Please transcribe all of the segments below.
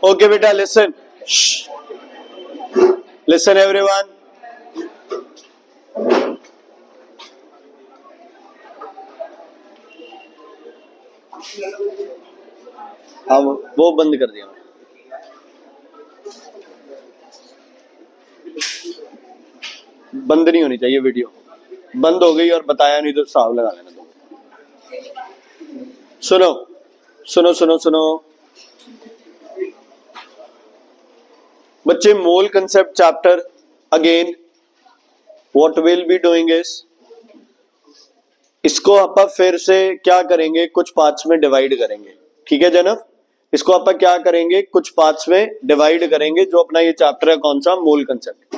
Okay beta, listen. Shh. Listen everyone. हाँ वो बंद कर दिया। बंद नहीं होनी चाहिए वीडियो, बंद हो गई और बताया नहीं तो हिसाब लगा लेना तुम। सुनो सुनो सुनो सुनो बच्चे, मोल concept chapter again what will be doing is, इसको आप फिर से क्या करेंगे, कुछ पार्ट्स में डिवाइड करेंगे। ठीक है जनब, इसको आप क्या करेंगे, कुछ पार्ट्स में डिवाइड करेंगे। जो अपना ये चैप्टर है कौन सा, मोल कंसेप्ट।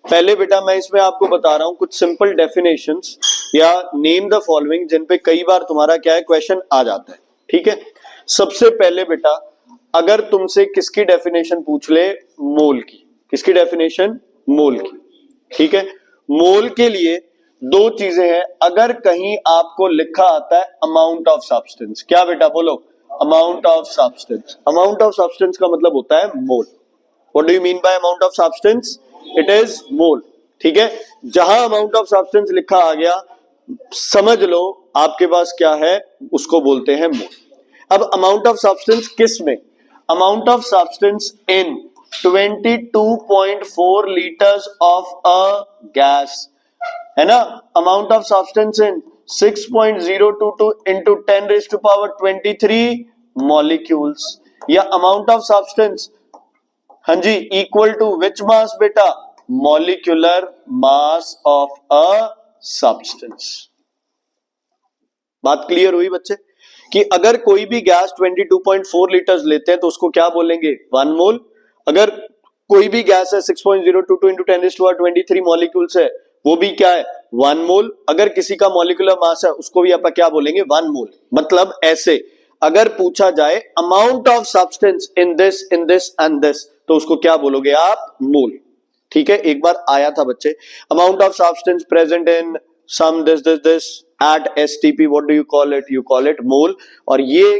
पहले बेटा मैं इसमें आपको बता रहा हूं कुछ सिंपल डेफिनेशंस या नेम द फॉलोइंग, जिन पे कई बार तुम्हारा क्या है क्वेश्चन आ जाता है। ठीक है, सबसे पहले बेटा अगर तुमसे किसकी डेफिनेशन पूछ ले, मोल की। किसकी डेफिनेशन, मोल की। ठीक है, मोल के लिए दो चीजें हैं। अगर कहीं आपको लिखा आता है अमाउंट ऑफ सब्सटेंस, क्या बेटा बोलो, amount of substance. Amount of substance का मतलब होता है mole. What do you mean by amount of substance, it is mole. ठीक है, जहां अमाउंट ऑफ सब्सटेंस लिखा आ गया समझ लो आपके पास क्या है, उसको बोलते हैं मोल। अब अमाउंट ऑफ सब्सटेंस किस में, amount of substance in 22.4 litres of a gas, है ना। Amount of substance in 6.022 into 10⁻23 molecules, या अमाउंट ऑफ सब्सटेंस, हाँ जी, इक्वल टू विच मास बेटा, molecular mass of a substance. बात क्लियर हुई बच्चे, कि अगर कोई भी गैस 22.4 लीटर्स लेते हैं तो उसको क्या बोलेंगे, 1 मोल। अगर कोई भी गैस है 6.022 इंटू 10⁻23 मॉलिक्यूल्स है, वो भी क्या है, 1 मोल। अगर किसी का मॉलिक्यूलर मास है उसको भी आप क्या बोलेंगे, 1 मोल। मतलब ऐसे अगर पूछा जाए amount of substance in this and this, तो उसको क्या बोलोगे आप, मोल। ठीक है, एक बार आया था बच्चे, amount of substance present in some this at STP, what do you call it, you call it mole. और ये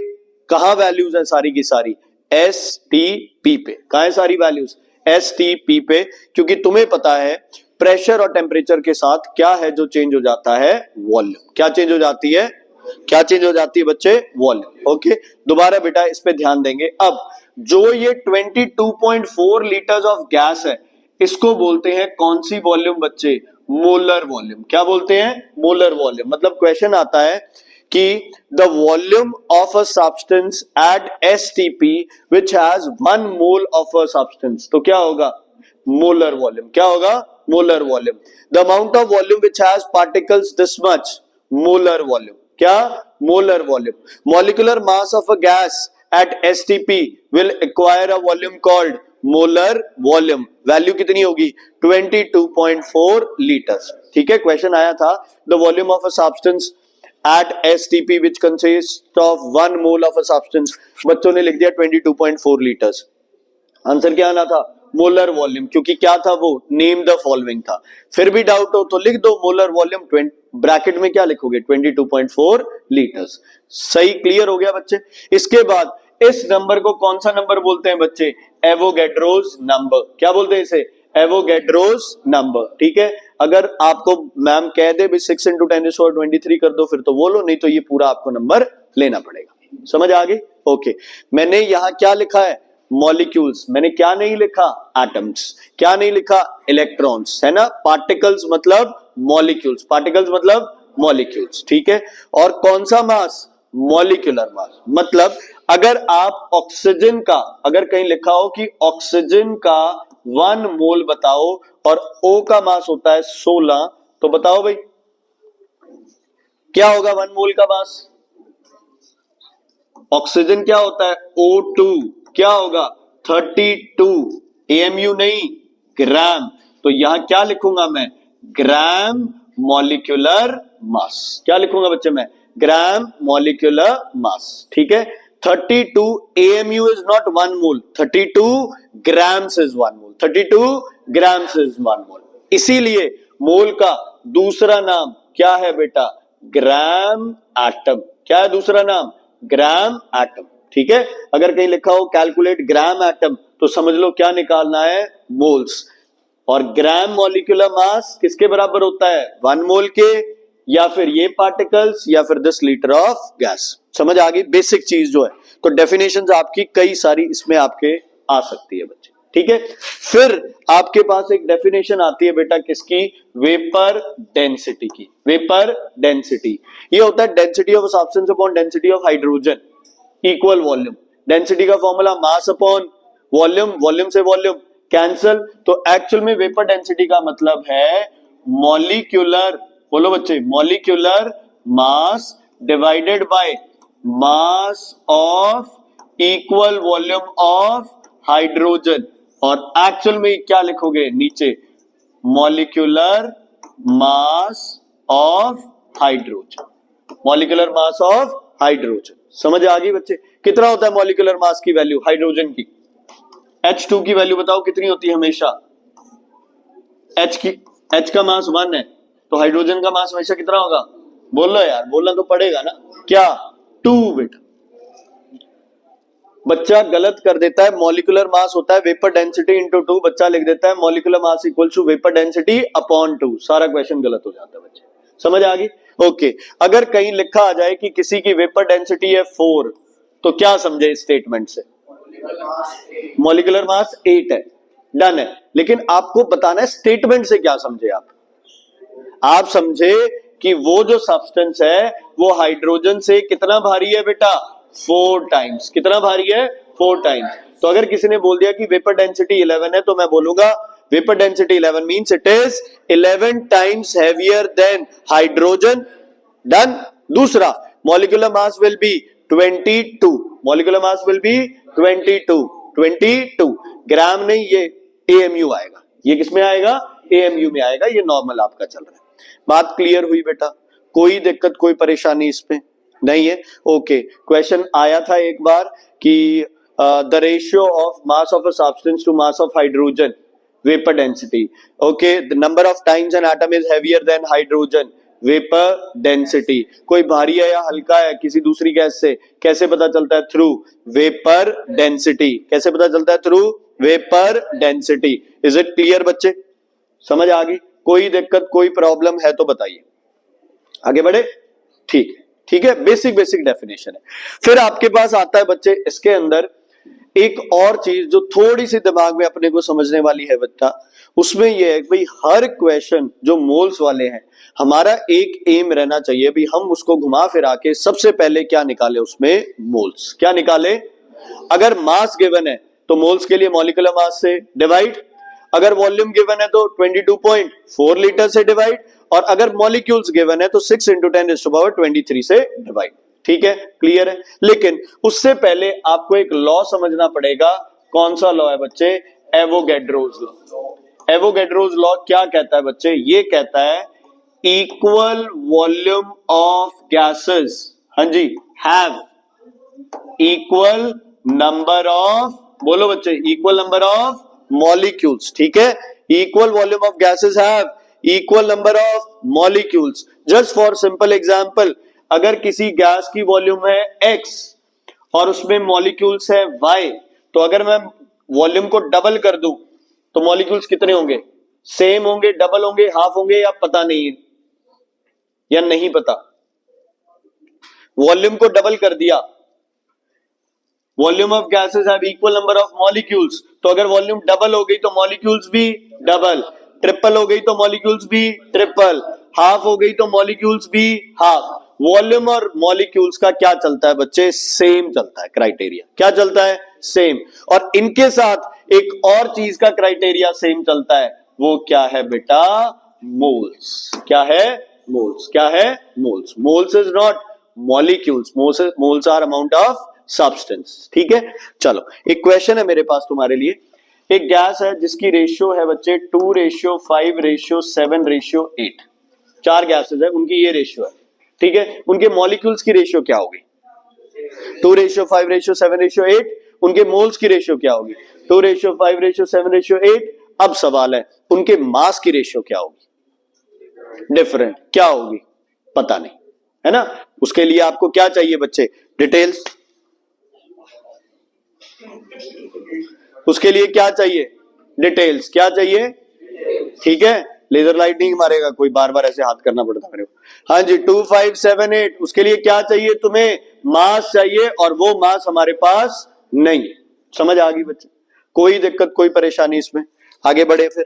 कहां वैल्यूज है सारी की सारी, एसटीपी पे। कहां है सारी वैल्यूज, एसटीपी पे, क्योंकि तुम्हें पता है प्रेशर और टेम्परेचर के साथ क्या है जो चेंज हो जाता है, वॉल्यूम। क्या चेंज हो जाती है, क्या चेंज हो जाती है बच्चे, वॉल्यूम। ओके, दोबारा बेटा इस पे ध्यान देंगे। अब जो ये 22.4 लीटर्स ऑफ गैस है, इसको बोलते हैं कौन सी वॉल्यूम बच्चे, मोलर वॉल्यूम। क्या बोलते हैं, मोलर वॉल्यूम। मतलब क्वेश्चन आता है कि the volume of a substance at STP which has 1 mole of a substance, तो क्या होगा, मोलर वॉल्यूम। क्या होगा, molar volume. The amount of volume which has particles this much, molar volume. क्या, molar volume. Molecular mass of a gas at STP will acquire a volume called molar volume. Value कितनी होगी, 22.4 litres. ठीक है, question आया था the volume of a substance at STP which consist of 1 mole of a substance, बच्चों ने लिख दिया 22.4 लीटर्स। आंसर क्या आना था, मोलर वॉल्यूम, क्योंकि क्या था वो, नेम द फॉलोइंग था। फिर भी डाउट हो तो लिख दो मोलर वॉल्यूम, ब्रैकेट में क्या लिखोगे, 22.4 लीटर्स। सही, क्लियर हो गया बच्चे। इसके बाद इस नंबर को कौन सा नंबर बोलते हैं बच्चे, एवोगैड्रोस नंबर। क्या बोलते हैं इसे, एवोगैड्रोस नंबर। ठीक है, अगर आपको मैम कह दे भी 6 इंटू 10⁻23 कर दो, फिर तो बोलो, नहीं तो ये पूरा आपको नंबर लेना पड़ेगा। समझ आ गई। ओके, मैंने यहां क्या लिखा है, मॉलिक्यूल्स। मैंने क्या नहीं लिखा, एटम्स। क्या नहीं लिखा, इलेक्ट्रॉन्स, है ना। पार्टिकल्स मतलब मॉलिक्यूल्स, पार्टिकल्स मतलब मॉलिक्यूल्स। ठीक है, और कौन सा मास, मॉलिक्यूलर मास। मतलब अगर आप ऑक्सीजन का, अगर कहीं लिखा हो कि ऑक्सीजन का 1 मोल बताओ और O का मास होता है 16, तो बताओ भाई क्या होगा 1 मोल का मास। ऑक्सीजन क्या होता है, O2, क्या होगा 32 AMU नहीं, ग्राम। तो यहां क्या लिखूंगा मैं, ग्राम मॉलिक्यूलर मास। क्या लिखूंगा बच्चे मैं, ग्राम मॉलिक्यूलर मास। ठीक है, 32 AMU is not 1 mole, 32 grams is 1 mole, 32 grams is 1 mole। इसीलिए मोल का दूसरा नाम क्या है बेटा, ग्राम एटम। क्या है दूसरा नाम? Gram atom. ठीक है, अगर कहीं लिखा हो कैलकुलेट ग्राम एटम तो समझ लो क्या निकालना है? मोल्स। और ग्राम मॉलिक्यूलर मास किसके बराबर होता है? 1 मोल के, या फिर ये पार्टिकल्स, या फिर 10 लीटर ऑफ गैस। समझ आ गई बेसिक चीज जो है। तो डेफिनेशंस आपकी कई सारी इसमें आपके आ सकती है बच्चे। ठीक है, फिर आपके पास एक डेफिनेशन आती है बेटा किसकी? वेपर डेंसिटी की। वेपर डेंसिटी ये होता है density of substance upon density of hydrogen equal volume. Density का formula mass upon volume, volume से वॉल्यूम कैंसल। तो एक्चुअल में वेपर डेंसिटी का मतलब है मॉलिक्यूलर, बोलो बच्चे, molecular mass divided by mass of equal volume of hydrogen. और एक्चुअल में क्या लिखोगे नीचे? Molecular mass of hydrogen. Molecular mass of hydrogen. समझ आ गई बच्चे? कितना होता है मॉलिक्यूलर मास की वैल्यू हाइड्रोजन की? H2 की वैल्यू बताओ कितनी होती है हमेशा? H का मास 1 है, तो हाइड्रोजन का मास हमेशा कितना होगा? बोल लो यार, बोलना तो पड़ेगा ना। क्या? 2 बेटा। बच्चा गलत कर देता है, मॉलिक्यूलर मास होता है वेपर डेंसिटी इंटू 2, बच्चा लिख देता है molecular mass equal to vapour density upon 2। सारा क्वेश्चन गलत हो जाता है बच्चे। समझ आ गई? ओके, अगर कहीं लिखा आ जाए कि किसी की वेपर डेंसिटी है 4, तो क्या समझे इस स्टेटमेंट से? मॉलिक्यूलर मास 8 है, डन है। लेकिन आपको बताना है स्टेटमेंट से क्या समझे आप समझे कि वो जो सब्सटेंस है वो हाइड्रोजन से कितना भारी है बेटा? 4 टाइम्स। कितना भारी है? 4 टाइम्स। तो अगर किसी ने बोल दिया कि वेपर डेंसिटी 11 है, तो मैं बोलूंगा vapour density 11 means it is 11 times heavier than hydrogen. Done. दूसरा, molecular mass will be 22। Molecular mass will be 22 gram नहीं, ये एएमयू आएगा। ये किसमें आएगा? एएमयू में आएगा। ये नॉर्मल आपका चल रहा है। बात क्लियर हुई बेटा? कोई दिक्कत कोई परेशानी इसमें नहीं है? ओके, क्वेश्चन आया था एक बार कि the ratio of mass of a substance to mass of hydrogen vapour density. Okay, the number of times an atom is heavier than hydrogen vapour density. कोई भारी है या हल्का है किसी दूसरी गैस से, कैसे पता चलता है? Through vapour density. कैसे पता चलता है? Through vapour density. Is it clear बच्चे? समझ आ गई? कोई दिक्कत कोई प्रॉब्लम है तो बताइए, आगे बढ़े। ठीक है, बेसिक डेफिनेशन है। फिर आपके पास आता है बच्चे इसके अंदर एक और चीज जो थोड़ी सी दिमाग में अपने को समझने वाली है बच्चा। उसमें यह है कि भाई हर क्वेश्चन जो मोल्स वाले हैं, हमारा एक एम रहना चाहिए भी हम उसको घुमा फिरा के सबसे पहले क्या निकाले? उसमें मोल्स। क्या निकाले? अगर मास गिवन है तो मोल्स के लिए मॉलिक्यूलर मास से डिवाइड, अगर वॉल्यूम गिवन है तो 22.4 लीटर से डिवाइड, और अगर मॉलिक्यूल्स गिवन है तो 6 × 10⁻23 से डिवाइड। ठीक है, क्लियर है? लेकिन उससे पहले आपको एक लॉ समझना पड़ेगा। कौन सा लॉ है बच्चे? Avogadro's law. एवोगैड्रोज लॉ क्या कहता है बच्चे? ये कहता है इक्वल वॉल्यूम ऑफ गैसेस, हाँ जी, हैव इक्वल नंबर ऑफ, बोलो बच्चे, इक्वल नंबर ऑफ मॉलिक्यूल्स। ठीक है, equal volume of gases have equal number of molecules. Just for simple example, अगर किसी गैस की वॉल्यूम है x और उसमें मॉलिक्यूल्स है y, तो अगर मैं वॉल्यूम को डबल कर दूं तो मॉलिक्यूल्स कितने होंगे? सेम होंगे, डबल होंगे, हाफ होंगे, या पता नहीं है, या नहीं पता? वॉल्यूम को डबल कर दिया, volume of gases have equal number of molecules, तो अगर वॉल्यूम डबल हो गई तो मॉलिक्यूल्स भी डबल, ट्रिपल हो गई तो मॉलिक्यूल्स भी ट्रिपल, हाफ हो गई तो मॉलिक्यूल्स भी हाफ। वॉल्यूम और मॉलिक्यूल्स का क्या चलता है बच्चे? सेम चलता है क्राइटेरिया। क्या चलता है? सेम। और इनके साथ एक और चीज का क्राइटेरिया सेम चलता है, वो क्या है बेटा? मोल्स। क्या है? मोल्स। क्या है? Moles. Moles is not molecules, moles are amount of substance. ठीक है, चलो एक क्वेश्चन है मेरे पास तुम्हारे लिए। एक गैस है जिसकी रेशियो है बच्चे 2:5:7:8। 4 गैसेस है, उनकी ये रेशियो है। ठीक है, उनके मॉलिक्यूल्स की रेशियो क्या होगी? 2:5:7:8। उनके मोल्स की रेशियो क्या होगी? 2:5:7:8। अब सवाल है उनके मास की रेशियो क्या होगी? डिफरेंट। क्या होगी? पता नहीं। है ना। उसके लिए आपको क्या चाहिए बच्चे, डिटेल्स। उसके लिए क्या चाहिए, डिटेल्स। क्या चाहिए, ठीक है। लेजर लाइट नहीं मारेगा कोई, बार बार ऐसे हाथ करना पड़ता मेरे को। हाँ जी, 2578। उसके लिए क्या चाहिए तुम्हें, मास चाहिए, और वो मास हमारे पास नहीं। समझ आ गई बच्चे, कोई दिक्कत कोई परेशानी इसमें। आगे बढ़े फिर।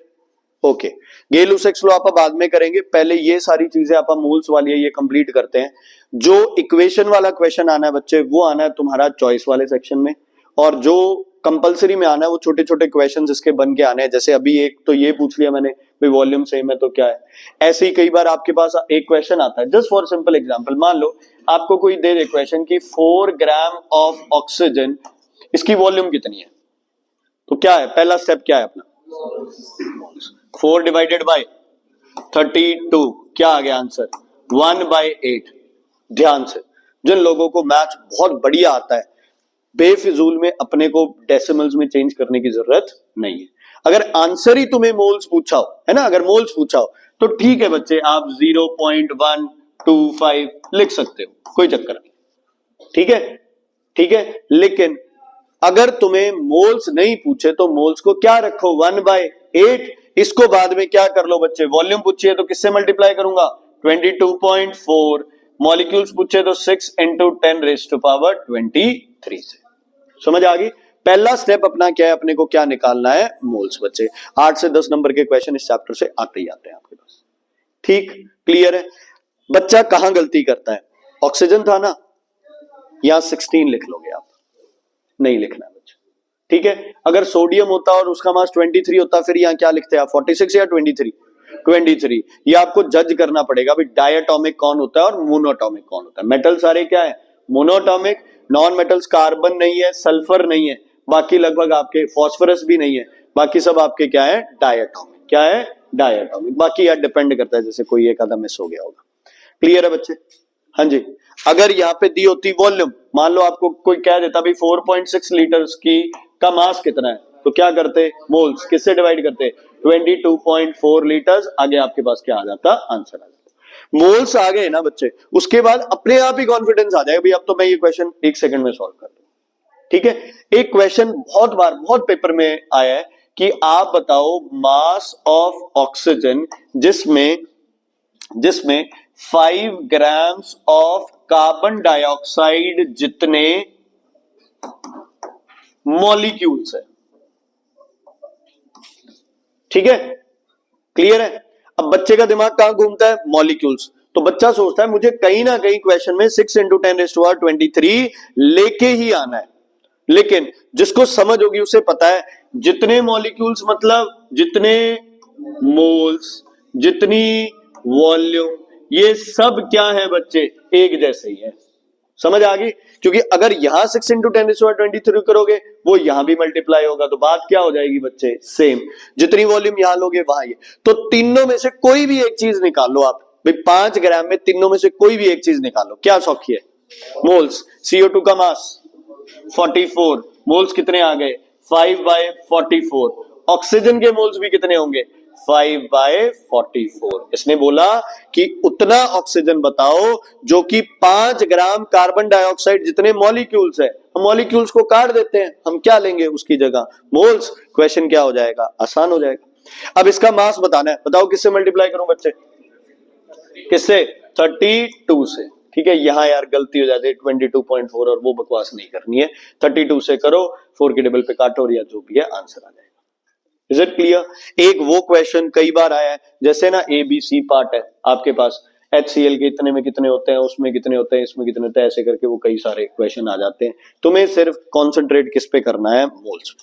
ओके, गेलुसेक्स लॉ आप बाद में करेंगे, पहले ये सारी चीजें आप मोल्स वाली है ये कंप्लीट करते हैं। जो इक्वेशन वाला क्वेश्चन आना है बच्चे, वो आना है तुम्हारा चॉइस वाले सेक्शन में, और जो कंपलसरी में आना है वो छोटे छोटे क्वेश्चंस इसके बन के आने हैं। जैसे अभी एक तो ये पूछ लिया मैंने, भाई वॉल्यूम सेम है तो क्या है। ऐसे ही कई बार आपके पास एक क्वेश्चन आता है, जस्ट फॉर सिंपल एग्जांपल, मान लो आपको कोई दे दे क्वेश्चन की 4 ग्राम ऑफ ऑक्सीजन, इसकी वॉल्यूम कितनी है, तो क्या है पहला स्टेप, क्या है अपना, 4 डिवाइडेड बाय 32, क्या आ गया आंसर, 1/8। ध्यान से, जिन लोगों को मैथ्स बहुत बढ़िया आता है, बेफिजूल में अपने को डेसिमल्स में चेंज करने की जरूरत नहीं है। अगर आंसर ही तुम्हें मोल्स पूछा हो, है ना, अगर मोल्स पूछा हो तो ठीक है बच्चे, आप 0.125 लिख सकते हो, कोई चक्कर नहीं, ठीक है, ठीक है। लेकिन अगर तुम्हें मोल्स नहीं पूछे तो मोल्स को क्या रखो, 1/8। इसको बाद में क्या कर लो बच्चे, वॉल्यूम पूछिए तो किससे मल्टीप्लाई करूंगा, 22.4। मॉलिक्यूल्स पूछे तो 6 × 10⁻23 से। समझ आ गई। पहला स्टेप अपना क्या है, अपने को क्या निकालना है, मोल्स। बच्चे 8 से 10 नंबर के क्वेश्चन इस चैप्टर से आते ही आते हैं आपके पास, ठीक, क्लियर है। बच्चा कहां गलती करता है, ऑक्सीजन था ना, यहां 16 लिख लोगे आप, नहीं लिखना बच्चा, ठीक है। अगर सोडियम होता और उसका मास 23 होता, फिर यहां क्या लिखते हैं आप, 46 या 23, 23। ये आपको जज करना पड़ेगा भाई, डायटोमिक कौन होता है और मोनोटॉमिक कौन होता है। मेटल सारे क्या है, मोनोटॉमिक। नॉन मेटल्स कार्बन नहीं है, सल्फर नहीं है, बाकी लगभग आपके फॉस्फोरस भी नहीं है, बाकी सब आपके क्या है, डायटोमिक। क्या है, डायटोमिक। बाकी यार डिपेंड करता है, जैसे कोई एक आधा मिस हो गया होगा। क्लियर है बच्चे, हाँ जी। अगर यहाँ पे दी होती वॉल्यूम, मान लो आपको कोई कह देता भाई 4.6 लीटर्स की का मास कितना है, तो क्या करते, मोल्स किससे डिवाइड करते, 22.4 लीटर्स। आगे आपके पास क्या आ जाता, आंसर आ जाता। मोल्स आ गए ना बच्चे, उसके बाद अपने आप ही कॉन्फिडेंस आ जाएगा भाई अब तो मैं ये क्वेश्चन 1 सेकंड में सॉल्व कर दूं, ठीक है। एक क्वेश्चन बहुत बार बहुत पेपर में आया है कि आप बताओ मास ऑफ ऑक्सीजन जिसमें 5 ग्राम्स ऑफ कार्बन डाइऑक्साइड जितने मॉलिक्यूल्स है, ठीक है, क्लियर है। अब बच्चे का दिमाग कहां घूमता है, मॉलिक्यूल्स। तो बच्चा सोचता है मुझे कहीं ना कहीं क्वेश्चन में 6 × 10⁻23 लेके ही आना है। लेकिन जिसको समझ होगी उसे पता है जितने मॉलिक्यूल्स मतलब जितने मोल्स, जितनी वॉल्यूम, ये सब क्या है बच्चे, एक जैसे ही है। समझ आ गई। क्योंकि अगर यहां 6 × 10⁻23 करोगे वो यहां भी मल्टीप्लाई होगा, तो बात क्या हो जाएगी बच्चे, सेम। जितनी वॉल्यूम यहां लोगे वहां ये, तो तीनों में से कोई भी एक चीज निकाल लो आप भाई, 5 ग्राम में तीनों में से कोई भी एक चीज निकालो, क्या सौखी है, मोल्स। CO2 का मास 44, मोल्स कितने आ गए, 5/44। ऑक्सीजन के मोल्स भी कितने होंगे, 5/44। इसने बोला कि उतना ऑक्सीजन बताओ जो कि 5 ग्राम कार्बन डाइऑक्साइड जितने मॉलिक्यूल्स है। हम मॉलिक्यूल्स को काट देते हैं, हम क्या लेंगे उसकी जगह, मोल्स। क्वेश्चन क्या हो जाएगा, आसान हो जाएगा। अब इसका मास बताना है, बताओ किससे मल्टीप्लाई करूं बच्चे, किससे, 32 से, ठीक है। यहां यार गलती हो जाती है 22.4 और वो बकवास नहीं करनी है, 32 से करो, 4 के टेबल पे काटो या जो भी है आंसर आ जाएगा। Is it clear. एक वो क्वेश्चन कई बार आया है, जैसे ना ABC पार्ट है आपके पास, HCl के इतने में कितने होते हैं, उसमें कितने होते हैं, इसमें कितने होते हैं, ऐसे करके वो कई सारे क्वेश्चन आ जाते हैं। तुम्हें सिर्फ कॉन्सेंट्रेट किस पे करना है, मोल्स।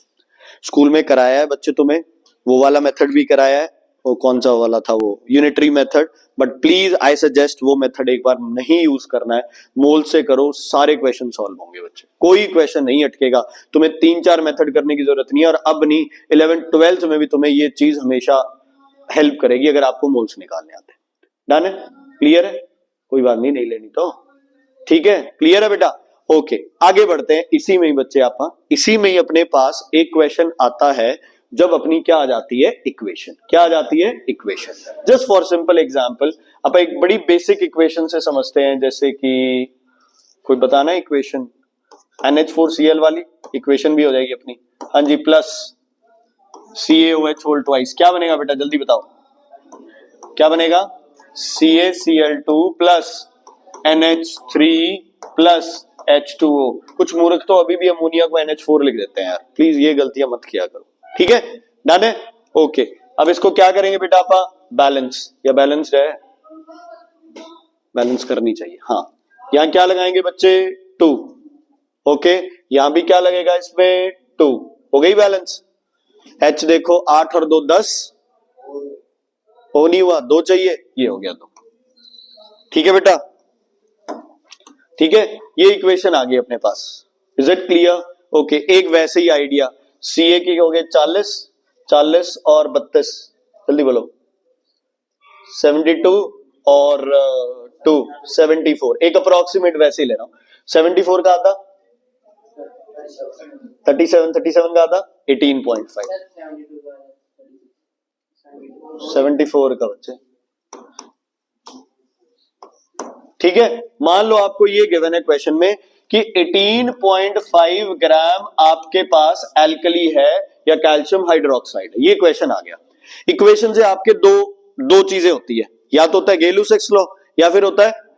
स्कूल में कराया है बच्चे तुम्हें, वो वाला मेथड भी कराया है, वो कौन सा वाला था, वो unitary method. But please I suggest वो मेथड एक बार नहीं यूज करना है, मोल से करो, सारे क्वेश्चन सॉल्व होंगे बच्चे, कोई क्वेश्चन नहीं अटकेगा। तुम्हें 3-4 मेथड करने की जरूरत नहीं है, और अब नहीं 11th 12th में भी तुम्हें ये चीज हमेशा हेल्प करेगी अगर आपको मोल्स निकालने आते हैं। डन है, क्लियर है, कोई बात नहीं लेनी तो, ठीक है, क्लियर है बेटा। ओके, आगे बढ़ते हैं। इसी में ही बच्चे आप, इसी में ही अपने पास एक क्वेश्चन आता है, जब अपनी क्या आ जाती है इक्वेशन, क्या आ जाती है equation. Just for simple example आप एक बड़ी बेसिक इक्वेशन से समझते हैं, जैसे कि कोई बताना इक्वेशन, NH4Cl वाली इक्वेशन भी हो जाएगी अपनी। हाँ जी, प्लस CaOH होल ट्वाइस, क्या बनेगा बेटा जल्दी बताओ, क्या बनेगा, CaCl2 plus NH3 plus H2O। कुछ मूर्ख तो अभी भी अमोनिया को NH4 लिख देते हैं यार, प्लीज ये गलतियां मत किया करो, ठीक है, डन है, ओके। अब इसको क्या करेंगे बेटा आपा, बैलेंस, या बैलेंस्ड है, बैलेंस करनी चाहिए, हाँ। यहां क्या लगाएंगे बच्चे, 2, ओके। यहां भी क्या लगेगा इसमें, 2, हो गई बैलेंस। H देखो 8 और 2 10, हो नहीं हुआ, 2 चाहिए, ये हो गया 2, ठीक है बेटा, ठीक है। ये इक्वेशन आ गई अपने पास, इज इट क्लियर, ओके। एक वैसे ही आइडिया, Ca की हो गए 40 और 32, जल्दी बोलो, 72 और 2 74, एक अप्रोक्सीमेट वैसे ही ले रहा हूं। 74 का आधा 37 का आधा 18.5, 74 का बच्चे, ठीक है। मान लो आपको ये गिवन है क्वेश्चन में कि 18.5 ग्राम आपके पास एल्कली है या कैल्शियम हाइड्रोक्साइड है, ये क्वेश्चन आ गया। इक्वेशन से आपके दो चीजें होती है, या तो होता है गेलू-सेक्स लॉ या फिर होता है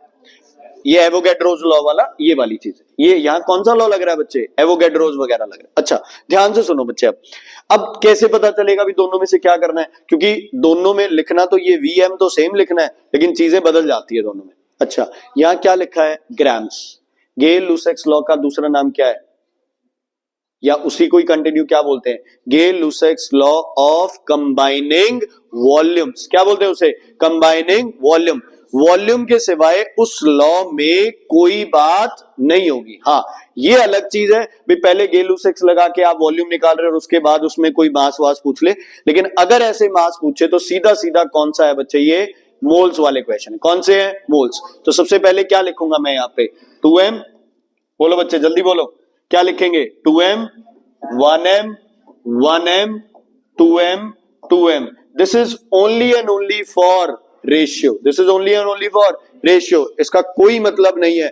ये एवोगैड्रोस लॉ वाला, ये वाली चीज। ये यहां कौन सा लॉ लग रहा है बच्चे, एवोगैड्रोस वगैरह लग रहा है। अच्छा ध्यान से सुनो बच्चे, अब कैसे पता चलेगा भी दोनों में से क्या करना है, क्योंकि दोनों में लिखना तो ये Vm तो सेम लिखना है, लेकिन चीजें बदल जाती है दोनों में। अच्छा यहां क्या लिखा है, ग्राम्स, गेल-लुसेक्स लॉ का दूसरा नाम क्या है, या उसी को ही कंटिन्यू क्या बोलते हैं, गेल-लुसेक्स लॉ ऑफ कंबाइनिंग वॉल्यूम्स, क्या बोलते हैं उसे, कंबाइनिंग वॉल्यूम। वॉल्यूम के सिवाय उस लॉ में कोई बात नहीं होगी। हाँ ये अलग चीज है भी, पहले गेलू-सेक्स लगा के आप वॉल्यूम निकाल रहे हो और उसके बाद उसमें कोई मास वास पूछ ले, लेकिन अगर ऐसे मास पूछे तो सीधा सीधा कौन सा है बच्चे, ये मोल्स वाले क्वेश्चन है। कौन से हैं, मोल्स। तो सबसे पहले क्या लिखूंगा मैं यहाँ पे, 2m, बोलो बच्चे जल्दी बोलो, क्या लिखेंगे, 2m 1m 1m 2m 2m। This is only and only for ratio, this is only and only for ratio, इसका कोई मतलब नहीं है,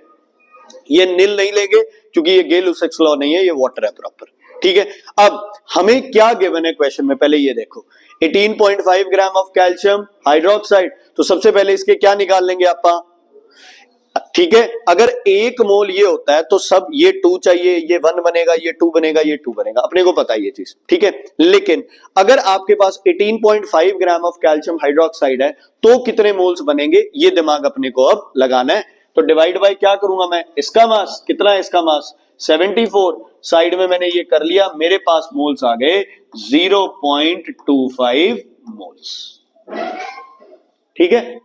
ये नील नहीं लेंगे क्योंकि ये गेल-लुसेक्स लॉ नहीं है, ये वाटर है प्रॉपर, ठीक है। अब हमें क्या गिवन है क्वेश्चन में, पहले ये देखो 18.5 ग्राम ऑफ कैल्शियम हाइड्रोक्साइड, तो सबसे पहले इसके क्या निकाल लेंगे आपा, ठीक है। अगर 1 मोल ये होता है तो सब ये 2 चाहिए, ये 1 बनेगा, ये 2 बनेगा, ये 2 बनेगा, अपने को पता है ये चीज, ठीक है। लेकिन अगर आपके पास 18.5 ग्राम ऑफ कैल्शियम हाइड्रोक्साइड है तो कितने मोल्स बनेंगे, ये दिमाग अपने को अब लगाना है। तो डिवाइड बाय क्या करूंगा मैं, इसका मास कितना है, इसका मास 74, साइड में मैंने ये कर लिया, मेरे पास मोल्स आ गए 0.25 मोल्स, ठीक है।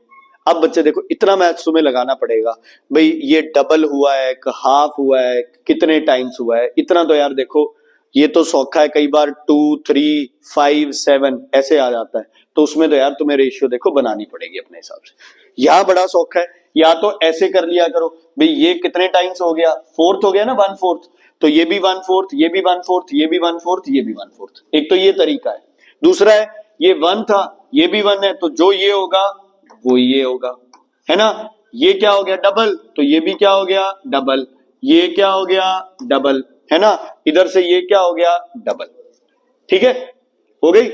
अब बच्चे देखो इतना मैथ्स तुम्हें लगाना पड़ेगा भाई, ये डबल हुआ है, हाफ हुआ है, कितने टाइम्स हुआ है, इतना तो यार देखो ये तो सौखा है, कई बार 2 3 5 7 ऐसे आ जाता है, तो उसमें तो यार तुम्हें रेशियो देखो बनानी पड़ेगी अपने हिसाब से। यहां बड़ा सौखा है, या तो ऐसे कर लिया करो भाई, ये कितने टाइम्स हो गया, 4th हो गया ना, 1/4, तो ये भी 1/4, ये भी 1/4, ये भी 1/4, ये भी 1/4, एक तो ये तरीका है। दूसरा है ये 1 था, ये भी 1 है, तो जो ये होगा वो ये होगा, है ना। ये क्या हो गया, डबल, तो ये भी क्या हो गया, डबल, ये क्या हो गया, डबल, है ना। इधर से ये क्या हो गया, डबल, ठीक है, हो गई।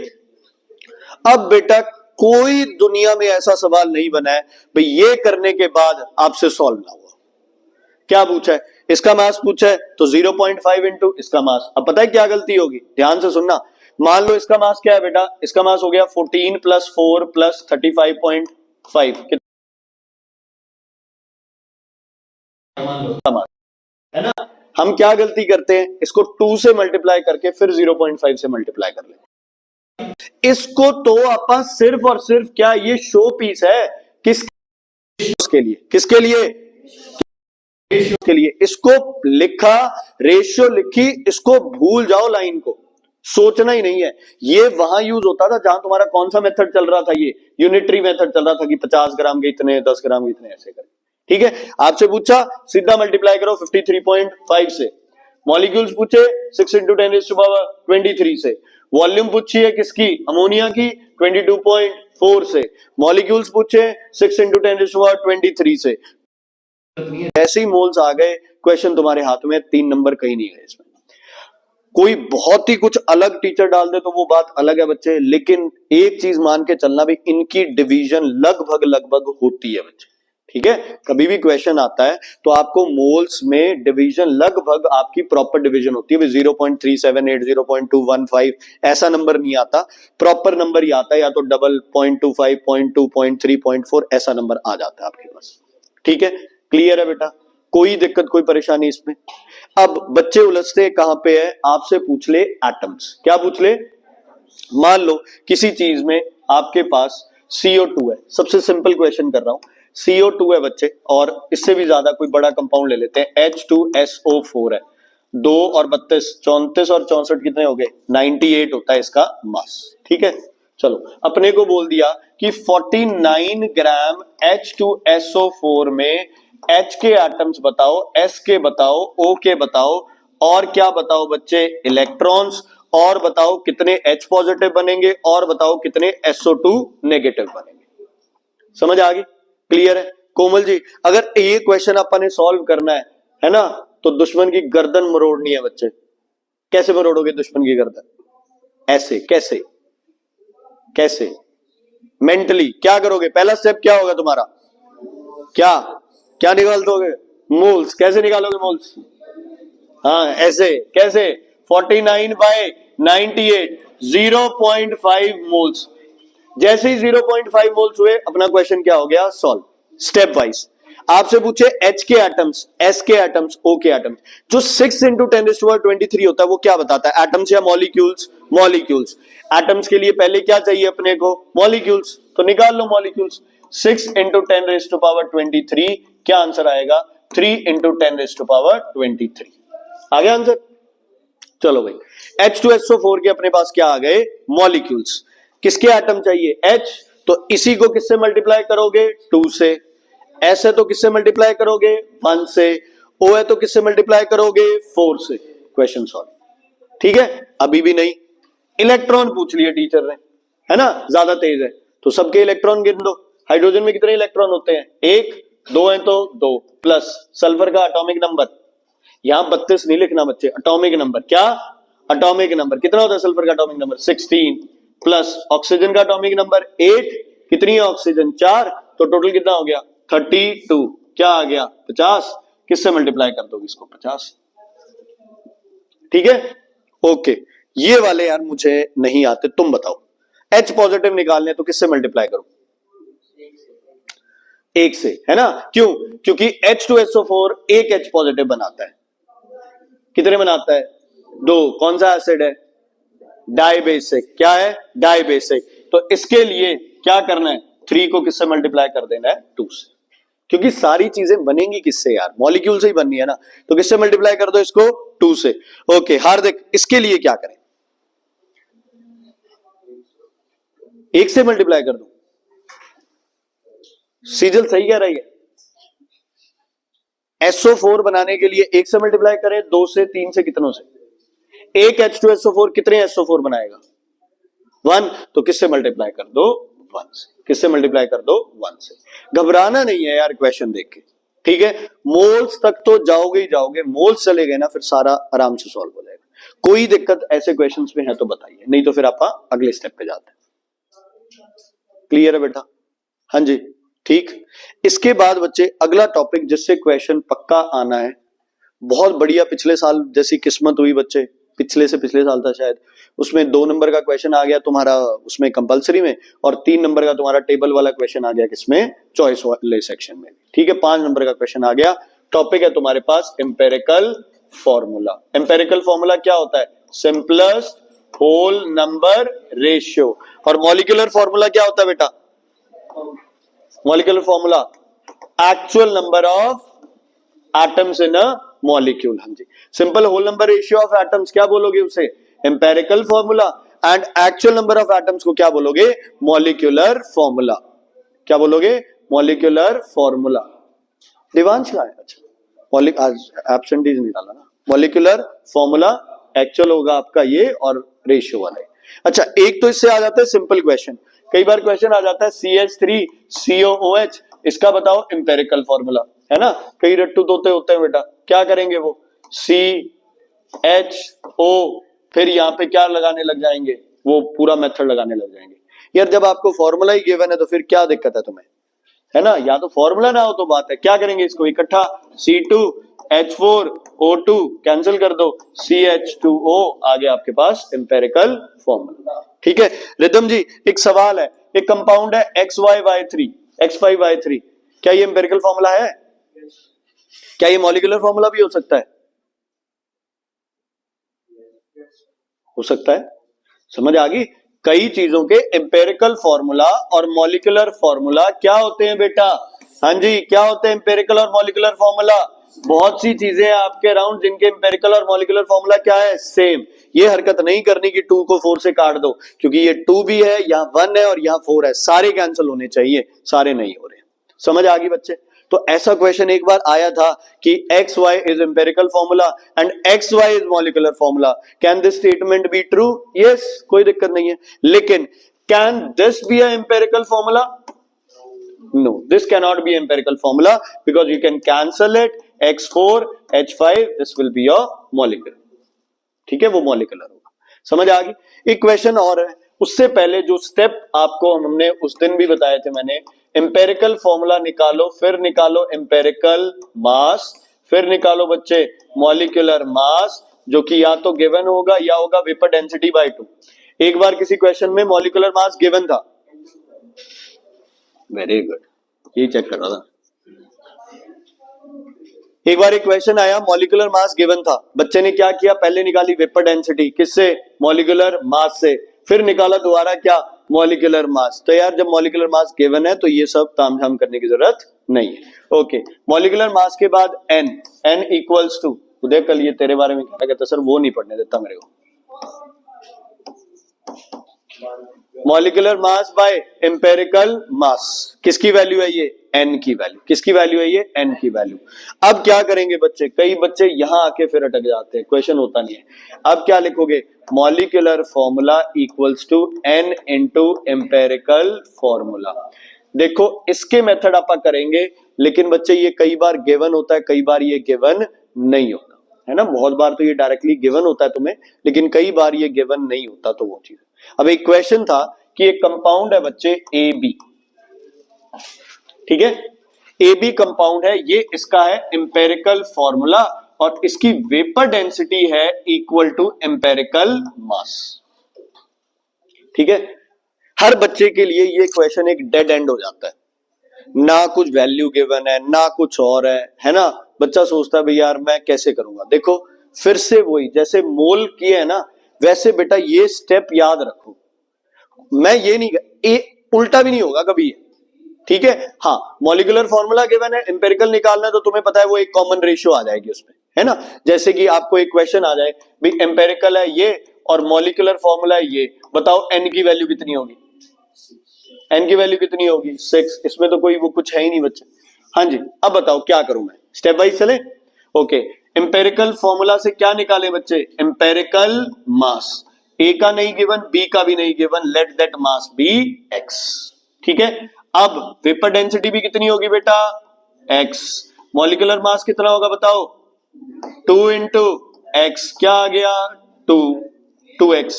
अब बेटा कोई दुनिया में ऐसा सवाल नहीं बना है भाई ये करने के बाद आपसे सॉल्व ना हुआ। क्या पूछा है, इसका मास पूछा है तो 0.5 इंटू इसका मास। अब पता है क्या गलती होगी, ध्यान से सुनना। मान लो इसका मास क्या है बेटा, इसका मास हो गया 14 + 4 + 35.5, है ना। हम क्या गलती करते हैं, इसको 2 से मल्टीप्लाई करके फिर 0.5 से मल्टीप्लाई कर लेते। इसको तो अपन सिर्फ और सिर्फ क्या, ये शो पीस है, किसके लिए, किसके लिए, रेशियो के लिए। इसको लिखा, रेशियो लिखी, इसको भूल जाओ, लाइन को सोचना ही नहीं है। ये वहां यूज होता था जहां तुम्हारा कौन सा मेथड चल रहा था, ये यूनिटरी मेथड चल रहा था कि 50 ग्राम के इतने, 10 ग्राम के इतने, ऐसे कर, ठीक है। आपसे पूछा सीधा मल्टीप्लाई करो 53.5 से, मॉलिक्यूल्स पूछे 6 × 10⁻23 से, वॉल्यूम पूछी है किसकी, अमोनिया की 22.4 से, मॉलिक्यूल्स पूछे 6 × 10⁻23 से। ऐसे ही मोल्स आ गए, क्वेश्चन तुम्हारे हाथ में, 3 नंबर कहीं नहीं गए इसमें। कोई बहुत ही कुछ अलग टीचर डाल दे तो वो बात अलग है बच्चे, लेकिन एक चीज मान के चलना भी, इनकी डिवीजन लगभग लगभग होती है बच्चे, ठीक है। कभी भी क्वेश्चन आता है तो आपको मोल्स में डिवीजन लगभग आपकी प्रॉपर डिवीजन होती है, 0.378 0.215 ऐसा नंबर नहीं आता, प्रॉपर नंबर ही आता है, या तो डबल 0.25 0.2 0.3 0.4 ऐसा नंबर आ जाता है आपके पास, ठीक है। क्लियर है बेटा, कोई दिक्कत कोई परेशानी इसमें। अब बच्चे उलझते कहां पे है, आपसे पूछ ले एटम्स, क्या पूछ ले, मान लो किसी चीज में आपके पास CO2 है, सबसे सिंपल क्वेश्चन कर रहा हूं, CO2 है बच्चे, और इससे भी ज्यादा कोई बड़ा कंपाउंड ले लेते हैं, H2SO4 है, 2 और 32 34 और 64 कितने हो गए, 98 होता है इसका मास, ठीक है। चलो अपने को बोल दिया कि 49 ग्राम H2SO4 में H के एटम्स बताओ, S के बताओ, O के बताओ, और क्या बताओ बच्चे, इलेक्ट्रॉन्स, और बताओ कितने H पॉजिटिव बनेंगे, और बताओ कितने SO2 नेगेटिव बनेंगे। समझ आ गई, क्लियर है। कोमल जी अगर ये क्वेश्चन अपन ने सॉल्व करना है ना, तो दुश्मन की गर्दन मरोड़नी है बच्चे। कैसे मरोड़ोगे दुश्मन की गर्दन, ऐसे, कैसे कैसे, मेंटली क्या करोगे, पहला स्टेप क्या होगा तुम्हारा, क्या क्या निकाल दोगे, मोल्स, कैसे निकालोगे मोल्स, हाँ ऐसे, कैसे, 49/98 0.5 मोल्स। जैसे ही 0.5 मोल्स हुए अपना क्वेश्चन क्या हो गया, सॉल्व। स्टेप वाइज आपसे पूछे H के एटम्स, S के एटम्स, O के एटम्स, जो 6 × 10⁻23 होता है वो क्या बताता है, एटम्स या मॉलिक्यूल्स, मॉलिक्यूल्स। एटम्स के लिए पहले क्या चाहिए अपने को, मॉलिक्यूल्स, तो निकाल लो मॉलिक्यूल्स, 6 × 10⁻23, क्या आंसर आएगा, 3 × 10⁻23 आ गया आंसर। चलो भाई H2SO4 के अपने पास क्या आ गए, मॉलिक्यूल्स, किसके एटम चाहिए, H, तो इसी को किससे मल्टीप्लाई करोगे, 2 से, S है तो किससे मल्टीप्लाई करोगे, 1 से, O है तो किससे मल्टीप्लाई करोगे, 4 से। क्वेश्चन सॉल्व, ठीक है। अभी भी नहीं, इलेक्ट्रॉन पूछ लिए टीचर ने, है ना, ज्यादा तेज है तो सबके इलेक्ट्रॉन गिन दो। हाइड्रोजन में कितने इलेक्ट्रॉन होते हैं, 1, 2 है तो 2, प्लस सल्फर का एटॉमिक नंबर, यहां 32 नहीं लिखना बच्चे, एटॉमिक नंबर, क्या एटॉमिक नंबर कितना होता है सल्फर का एटॉमिक नंबर 16, प्लस ऑक्सीजन का एटॉमिक नंबर 8, कितनी है ऑक्सीजन 4, तो टोटल कितना हो गया 32, क्या आ गया 50, किससे मल्टीप्लाई कर दोगे इसको 50, ठीक है। ओके, ये वाले यार मुझे नहीं आते, तुम बताओ। H पॉजिटिव निकालने तो किससे मल्टीप्लाई करो, 1 से, है ना, क्यों, क्योंकि H2SO4 एक H पॉजिटिव बनाता है, कितने बनाता है, 2, कौन सा एसिड है, डाइबेसिक, क्या है, डाइबेसिक, तो इसके लिए क्या करना है, 3 को किससे मल्टीप्लाई कर देना है, 2 से, क्योंकि सारी चीजें बनेंगी किससे यार, मॉलिक्यूल से ही बननी है ना, तो किससे मल्टीप्लाई कर दो इसको, 2 से। ओके हार्दिक, इसके लिए क्या करें, 1 से मल्टीप्लाई कर दो, सीजल सही कह रही है, SO4 बनाने के लिए 1 से मल्टीप्लाई करें, 2 से, 3 से, कितनों से, एक H2SO4 कितने SO4 बनाएगा, 1, तो किससे मल्टीप्लाई कर दो, 1 से, किससे मल्टीप्लाई कर दो, 1 से। घबराना नहीं है यार क्वेश्चन देख के, ठीक है, मोल्स तक तो जाओगे ही जाओगे, मोल्स चले गए ना फिर सारा आराम से सॉल्व हो जाएगा। कोई दिक्कत ऐसे क्वेश्चंस में है तो बताइए, नहीं तो फिर आप अगले स्टेप पे जाते हैं। क्लियर है बेटा, हाँ जी ठीक। इसके बाद बच्चे अगला टॉपिक जिससे क्वेश्चन पक्का आना है, बहुत बढ़िया, पिछले साल जैसी किस्मत हुई बच्चे, पिछले से पिछले साल था शायद, उसमें 2 नंबर का क्वेश्चन आ गया तुम्हारा उसमें कंपलसरी में, और 3 नंबर का तुम्हारा टेबल वाला क्वेश्चन आ गया किसमें, चॉइस वाले सेक्शन में, ठीक है। 5 नंबर का क्वेश्चन आ गया। टॉपिक है तुम्हारे पास एम्पेरिकल फॉर्मूला। एम्पेरिकल फॉर्मूला क्या होता है, सिंपलेस्ट होल नंबर रेशियो। और मॉलिक्यूलर फॉर्मूला क्या होता है बेटा, molecular formula actual number of atoms in a molecule. हाँ जी, simple whole number ratio of atoms क्या बोलोगे उसे, empirical formula, and actual number of atoms को क्या बोलोगे, मॉलिक्यूलर फॉर्मूला। क्या बोलोगे, मॉलिक्यूलर फॉर्मूला। दिवांश का है, अच्छा आज एब्सेंटीज नहीं डाला ना। मॉलिक्यूलर फॉर्मूला एक्चुअल होगा आपका ये, और रेशियो वाला है। अच्छा, एक तो इससे आ जाता है सिंपल क्वेश्चन, कई बार क्वेश्चन आ जाता है CH3COOH, इसका बताओ एम्पेरिकल फॉर्मूला, है ना। कई रट्टू तोते होते हैं बेटा, क्या करेंगे वो CHO, फिर यहाँ पे क्या लगाने लग जाएंगे, वो पूरा मेथड लगाने लग जाएंगे। यार जब आपको फॉर्मूला ही गिवन है तो फिर क्या दिक्कत है तुम्हें, है ना। या तो फॉर्मूला ना हो तो बात है, क्या करेंगे इसको इकट्ठा, C2H4O2 कैंसिल कर दो, CH2O आ गया आपके पास एम्पेरिकल फॉर्मूला। ठीक है रिदम जी, एक सवाल है, एक कंपाउंड है XYY3 X5Y3, क्या ये एम्पेरिकल फॉर्मूला है? क्या ये मॉलिक्यूलर फॉर्मूला भी हो सकता है? हो सकता है, समझ आ गई। कई चीजों के एम्पेरिकल फॉर्मूला और मॉलिक्यूलर फॉर्मूला क्या होते हैं बेटा? हाँ जी, क्या होते हैं एम्पेरिकल और मॉलिक्यूलर फॉर्मूला? बहुत सी चीजें आपके अराउंड जिनके एम्पेरिकल और मॉलिक्यूलर फॉर्मूला क्या है, सेम। ये हरकत नहीं करनी कि 2 को 4 से काट दो, क्योंकि ये 2 भी है, यहाँ 1 है और यहाँ 4 है, सारे कैंसिल होने चाहिए, सारे नहीं हो रहे। समझ आ गई बच्चे? तो ऐसा क्वेश्चन एक बार आया था कि XY is empirical formula and XY is molecular formula, can this statement be true? Yes, कोई दिक्कत नहीं है। लेकिन can this be a empirical formula? No, this cannot be empirical formula because you can cancel it. X4H5, this will be your molecule. ठीक है, वो molecular होगा। समझ आ गई? एक क्वेश्चन और है, उससे पहले जो स्टेप आपको हमने उस दिन भी बताए थे मैंने, एम्पेरिकल फॉर्मूला निकालो, फिर निकालो एम्पेरिकल मास, फिर निकालो बच्चे मॉलिक्यूलर मास, जो कि या तो गिवन होगा या होगा वेपर डेंसिटी बाय 2। एक बार किसी क्वेश्चन में मॉलिक्यूलर मास गिवन था, वेरी गुड, ये चेक कर रहा था। एक बार एक क्वेश्चन आया, मॉलिक्यूलर मास गिवन था, बच्चे ने क्या किया, पहले निकाली वेपर डेंसिटी, किससे? मॉलिक्यूलर मास से, फिर निकाला दोबारा क्या, मॉलिक्यूलर मास। तो यार जब मॉलिक्यूलर मास गिवन है तो ये सब तामझाम करने की जरूरत नहीं है। ओके, मॉलिक्यूलर मास के बाद n इक्वल्स टू, उदय कल ये तेरे बारे में क्या कहता, सर वो नहीं पढ़ने देता मेरे को। मॉलिक्यूलर मास बाय एम्पेरिकल मास, किसकी वैल्यू है ये, n की वैल्यू, किसकी वैल्यू है ये, n की वैल्यू। अब क्या करेंगे बच्चे, कई बच्चे यहां आके फिर अटक जाते हैं, क्वेश्चन होता नहीं है। अब क्या लिखोगे, molecular formula equals to n into empirical formula. देखो इसके मेथड आप करेंगे, लेकिन बच्चे ये कई बार गिवन होता है, कई बार ये गिवन नहीं होता है ना। बहुत बार तो ये डायरेक्टली गिवन होता है तुम्हें, लेकिन कई बार ये गिवन नहीं होता, तो वो चीज। अब एक क्वेश्चन था कि एक कंपाउंड है बच्चे AB, ठीक है, AB कंपाउंड है, ये इसका है एम्पेरिकल फॉर्मूला और इसकी वेपर डेंसिटी है इक्वल टू एम्पेरिकल मास। ठीक है, हर बच्चे के लिए ये क्वेश्चन एक डेड एंड हो जाता है, ना कुछ वैल्यू गिवन है ना कुछ और है ना। बच्चा सोचता है भाई यार मैं कैसे करूंगा। देखो फिर से वही, जैसे मोल किए है ना, वैसे बेटा ये स्टेप याद रखो। मैं ये नहीं, उल्टा भी नहीं होगा कभी, ठीक है। हाँ, मॉलिक्यूलर फॉर्मूला गिवन है, एम्पेरिकल निकालना है, तो तुम्हें पता है वो एक कॉमन रेशियो आ जाएगी उसमें, है ना। जैसे कि आपको एक क्वेश्चन आ जाए भाई एम्पेरिकल है ये और मॉलिक्यूलर फॉर्मूला है ये, बताओ n की वैल्यू कितनी होगी, n की वैल्यू कितनी होगी 6। इसमें तो कोई वो कुछ है ही नहीं बच्चे। हाँ जी, अब बताओ क्या करूं मैं, स्टेप वाइज चले। ओके, एम्पेरिकल फॉर्मूला से क्या निकाले बच्चे, एम्पेरिकल मास, ए का नहीं गिवन, बी का भी नहीं given, let that mass be x। ठीक है, अब वेपर डेंसिटी भी कितनी होगी बेटा, x। मॉलिक्यूलर मास कितना होगा बताओ, 2 इंटू एक्स, क्या आ गया 2x।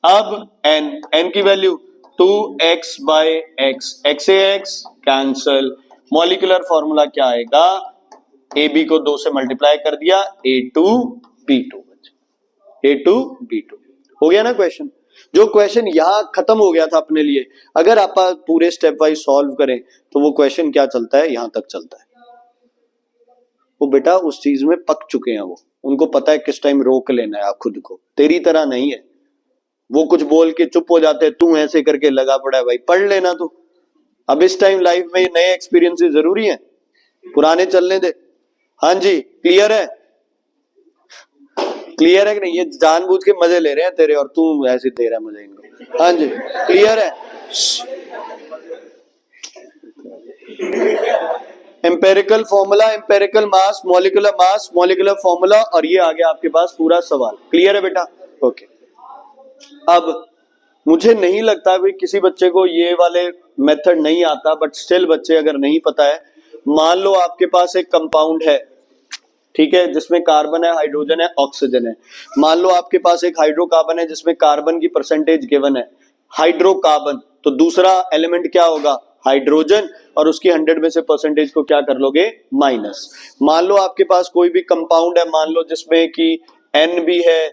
अब n की value 2x by x, x से x कैंसल। मॉलिक्यूलर फॉर्मूला क्या आएगा, AB को 2 से मल्टीप्लाई कर दिया, A2B2, A2B2 हो गया ना क्वेश्चन। जो क्वेश्चन यहां खत्म हो गया था अपने लिए, अगर आप पूरे स्टेप वाइज सॉल्व करें तो वो क्वेश्चन क्या चलता है, यहां तक चलता है। वो बेटा उस चीज में पक चुके हैं, वो उनको पता है किस टाइम रोक लेना है आप खुद को, तेरी तरह नहीं है। वो कुछ बोल के चुप हो जाते हैं, तू ऐसे करके लगा पड़ा है, भाई पढ़ लेना तू। अब इस टाइम लाइफ में नए एक्सपीरियंसेस जरूरी हैं, पुराने चलने दे। हाँ जी, क्लियर है, क्लियर है कि नहीं, ये जानबूझ के मजे ले रहे हैं तेरे और तू ऐसे दे रहा है मजे इनको। हाँ जी, क्लियर है। एम्पेरिकल फॉर्मूला, एम्पेरिकल मास, मॉलिक्यूलर फॉर्मूला, और ये आ गया आपके पास पूरा सवाल। क्लियर है बेटा, ओके। अब मुझे नहीं लगता कि किसी बच्चे को ये वाले मेथड नहीं आता, बट स्टिल बच्चे अगर नहीं पता है, मान लो आपके पास एक कंपाउंड है, ठीक है, जिसमें कार्बन है, हाइड्रोजन है, ऑक्सीजन है। मान लो आपके पास एक हाइड्रोकार्बन है जिसमें कार्बन की परसेंटेज गिवन है, हाइड्रोकार्बन, तो दूसरा एलिमेंट क्या होगा, हाइड्रोजन, और उसकी 100 में से परसेंटेज को क्या कर लोगे, माइनस। मान लो आपके पास कोई भी कंपाउंड है, मान लो जिसमें कि N भी है,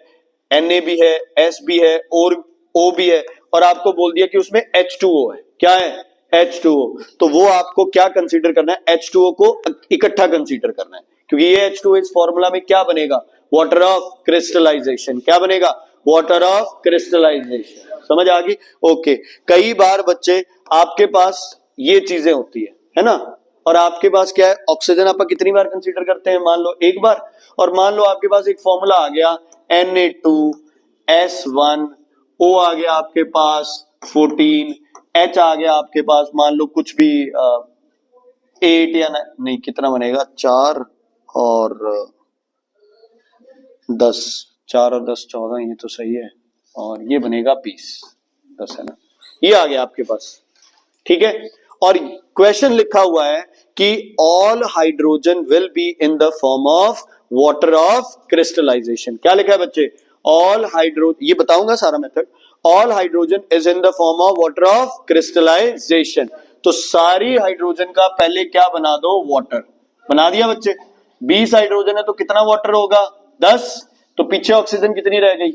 Na भी है, S भी है और O भी है, और आपको बोल दिया कि उसमें H2O है, क्या है, H2O, तो वो आपको क्या कंसीडर करना है, H2O को इकट्ठा कंसीडर करना है, क्योंकि ये H2O इस फॉर्मूला में क्या बनेगा, वाटर ऑफ क्रिस्टलाइजेशन, क्या बनेगा, वाटर ऑफ क्रिस्टलाइजेशन। समझ आ गई, ओके। कई बार बच्चे आपके पास ये चीजें होती है ना, और आपके पास क्या है, ऑक्सीजन आप कितनी बार कंसीडर करते हैं, मान लो एक बार, और मान लो आपके पास एक फॉर्मूला आ गया Na2S1O आ गया आपके पास 14, H आ गया आपके पास मान लो कुछ भी 8 या नहीं, कितना बनेगा, 4 और 10, 4 और 10 14, ये तो सही है, और ये बनेगा 20, 10 है ना, ये आ गया आपके पास, ठीक है। और क्वेश्चन लिखा हुआ है कि all hydrogen will be in the form of water of crystallisation. क्या लिखा है बच्चे, ऑल हाइड्रोजन, ये बताऊंगा सारा method, all hydrogen is in the form of water of crystallisation. तो सारी हाइड्रोजन का पहले क्या बना दो, वाटर बना दिया बच्चे। 20 हाइड्रोजन है तो कितना वाटर होगा, 10, तो पीछे ऑक्सीजन कितनी रह गई,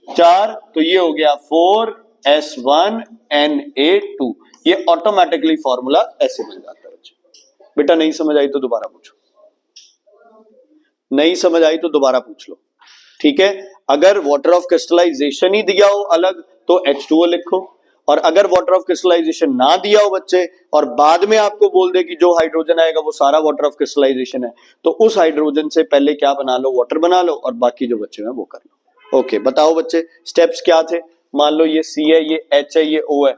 4, तो ये हो गया 4S1Na2। ये ऑटोमेटिकली फॉर्मूला ऐसे बन जाता है बच्चे। बेटा नहीं समझ आई तो दोबारा पूछो, नहीं समझ आई तो दोबारा पूछ लो, ठीक है। अगर वाटर ऑफ क्रिस्टलाइजेशन ही दिया हो अलग तो H2O लिखो, और अगर वाटर ऑफ क्रिस्टलाइजेशन ना दिया हो बच्चे और बाद में आपको बोल दे कि जो हाइड्रोजन आएगा वो सारा वाटर ऑफ क्रिस्टलाइजेशन है, तो उस हाइड्रोजन से पहले क्या बना लो, वाटर बना लो, और बाकी जो बच्चे हैं वो कर लो। ओके, बताओ बच्चे स्टेप्स क्या थे। मान लो ये C है, ये H है, ये O है,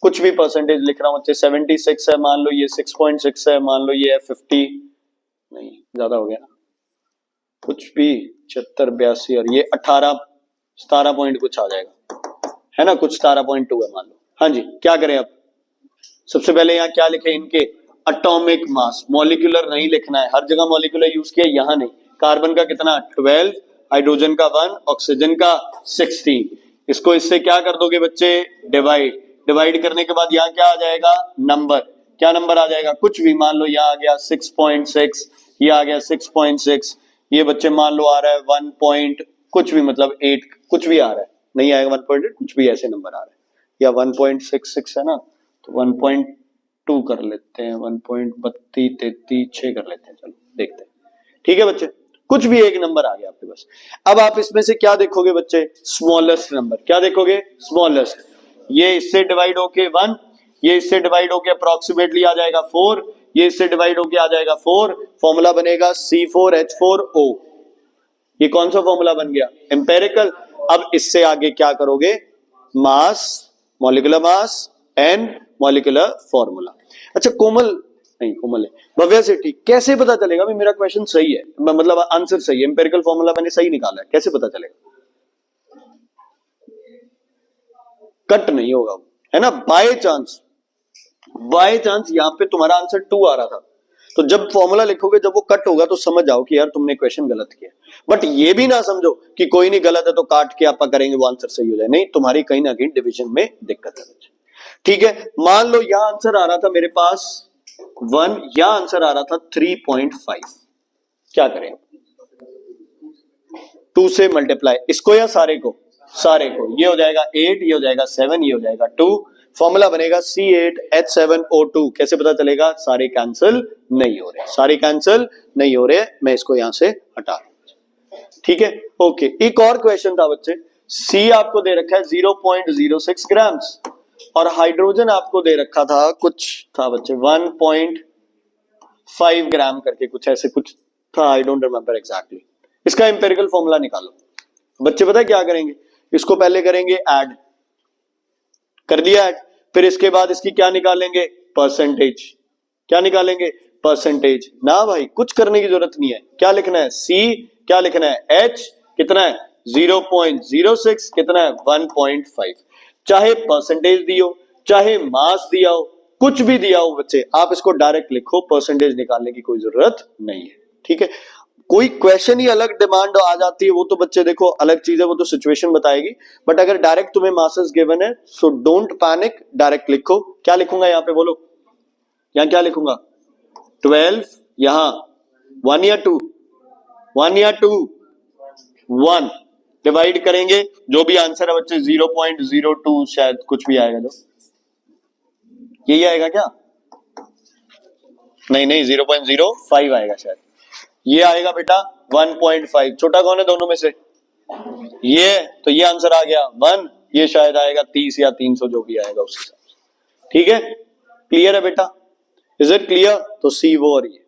कुछ भी परसेंटेज लिख रहा हूं बच्चे, 76 है, मान लो ये 6.6 है, मान लो ये है 50, नहीं ज्यादा हो गया ना, कुछ भी 76 82, और ये 18 17 पॉइंट कुछ आ जाएगा, है ना, कुछ 17.2 है मान लो। हाँ जी, क्या करें अब, सबसे पहले यहाँ क्या लिखे, इनके एटॉमिक मास, मॉलिक्यूलर नहीं लिखना है, हर जगह मॉलिक्यूलर यूज किया, यहाँ नहीं। कार्बन का कितना 12, हाइड्रोजन का 1, ऑक्सीजन का 16। इसको इससे क्या कर दोगे बच्चे, डिवाइड, डिवाइड करने के बाद यहाँ क्या आ जाएगा, नंबर, क्या नंबर आ जाएगा, कुछ भी, मान लो यहाँ आ गया 6.6, ये आ गया 6.6, ये बच्चे मान लो आ रहा है 1 पॉइंट कुछ भी, मतलब 8 कुछ भी आ रहा है, नहीं आएगा 1 पॉइंट कुछ भी, ऐसे नंबर आ रहा है, या 1.66 है ना, तो 1.2 कर लेते हैं, 1.32 33 6 कर लेते हैं, चलो देखते हैं, ठीक है बच्चे, कुछ भी एक नंबर आ गया आपके पास। अब आप इसमें से क्या देखोगे बच्चे, स्मॉलेस्ट नंबर, क्या देखोगे, स्मॉलेस्ट, ये इससे डिवाइड होके 1, ये इससे डिवाइड होके अप्रोक्सीमेटली आ जाएगा 4, ये इससे डिवाइड होके आ जाएगा 4, फॉर्मूला बनेगा C4H4O। ये कौन सा फॉर्मूला बन गया, एम्पेरिकल। अब इससे आगे क्या करोगे, mass, molecular mass and molecular formula. अच्छा कोमल नहीं, कोमल है, भव्या सेठी, कैसे पता चलेगा भी मेरा क्वेश्चन सही है, मतलब आंसर सही है, एम्पेरिकल फॉर्मूला मैंने सही निकाला है, कैसे पता चलेगा, कट नहीं होगा वो, है ना, बाय चांस, बाय चांस यहाँ पे तुम्हारा आंसर 2 आ रहा था, तो जब फॉर्मूला लिखोगे, जब वो कट होगा तो समझ जाओ कि यार तुमने क्वेश्चन गलत किया। बट ये भी ना समझो कि कोई नहीं, गलत है तो काट के आप करेंगे वो आंसर सही हो जाए, नहीं, तुम्हारी कहीं ना कहीं डिवीजन में दिक्कत है, ठीक है। मान लो यहां आंसर आ रहा था मेरे पास 1, यहां आंसर आ रहा था 3.5, क्या करें, 2 से मल्टीप्लाई, इसको या सारे को, सारे को, ये हो जाएगा 8, ये हो जाएगा 7, ये हो जाएगा 2, फॉर्मूला बनेगा C8H7O2। कैसे पता चलेगा, सारे कैंसिल नहीं हो रहे, सारे कैंसिल नहीं हो रहे, मैं इसको यहां से हटा, ठीक है, ओके। एक और क्वेश्चन था बच्चे, C आपको दे रखा है 0.06 ग्राम्स, और हाइड्रोजन आपको दे रखा था, कुछ था बच्चे 1.5 ग्राम करके, कुछ ऐसे कुछ था, आई डोंट रिमेंबर एग्जैक्टली। इसका एम्पेरिकल फॉर्मूला निकालो बच्चे, पता है क्या करेंगे, इसको पहले करेंगे ऐड, कर दिया ऐड, फिर इसके बाद इसकी क्या निकालेंगे, परसेंटेज, क्या निकालेंगे, परसेंटेज ना भाई, कुछ करने की जरूरत नहीं है, क्या लिखना है, C, क्या लिखना है, H कितना है 0.06 कितना है 1.5। चाहे परसेंटेज दियो चाहे मास दिया हो कुछ भी दिया हो बच्चे आप इसको डायरेक्ट लिखो, परसेंटेज निकालने की कोई जरूरत नहीं है। ठीक है, कोई क्वेश्चन ही अलग डिमांड आ जाती है वो तो बच्चे देखो अलग चीज है, वो तो सिचुएशन बताएगी, बट अगर डायरेक्ट तुम्हें मासेस गिवन है सो डोंट पैनिक, डायरेक्ट लिखो। क्या लिखूंगा यहाँ पे बोलो, यहाँ क्या लिखूंगा 12, यहां 1 या 2, 1 या 2, 1 डिवाइड करेंगे जो भी आंसर है बच्चे 0.02 शायद कुछ भी आएगा, जो यही आएगा क्या, नहीं नहीं 0.05 आएगा शायद, ये आएगा बेटा 1.5। छोटा कौन है दोनों में से, ये तो ये आंसर आ गया 1, ये शायद आएगा 30 या 300 जो भी आएगा उस हिसाब से। ठीक है, क्लियर है बेटा, इज इट क्लियर? तो सी वो और ये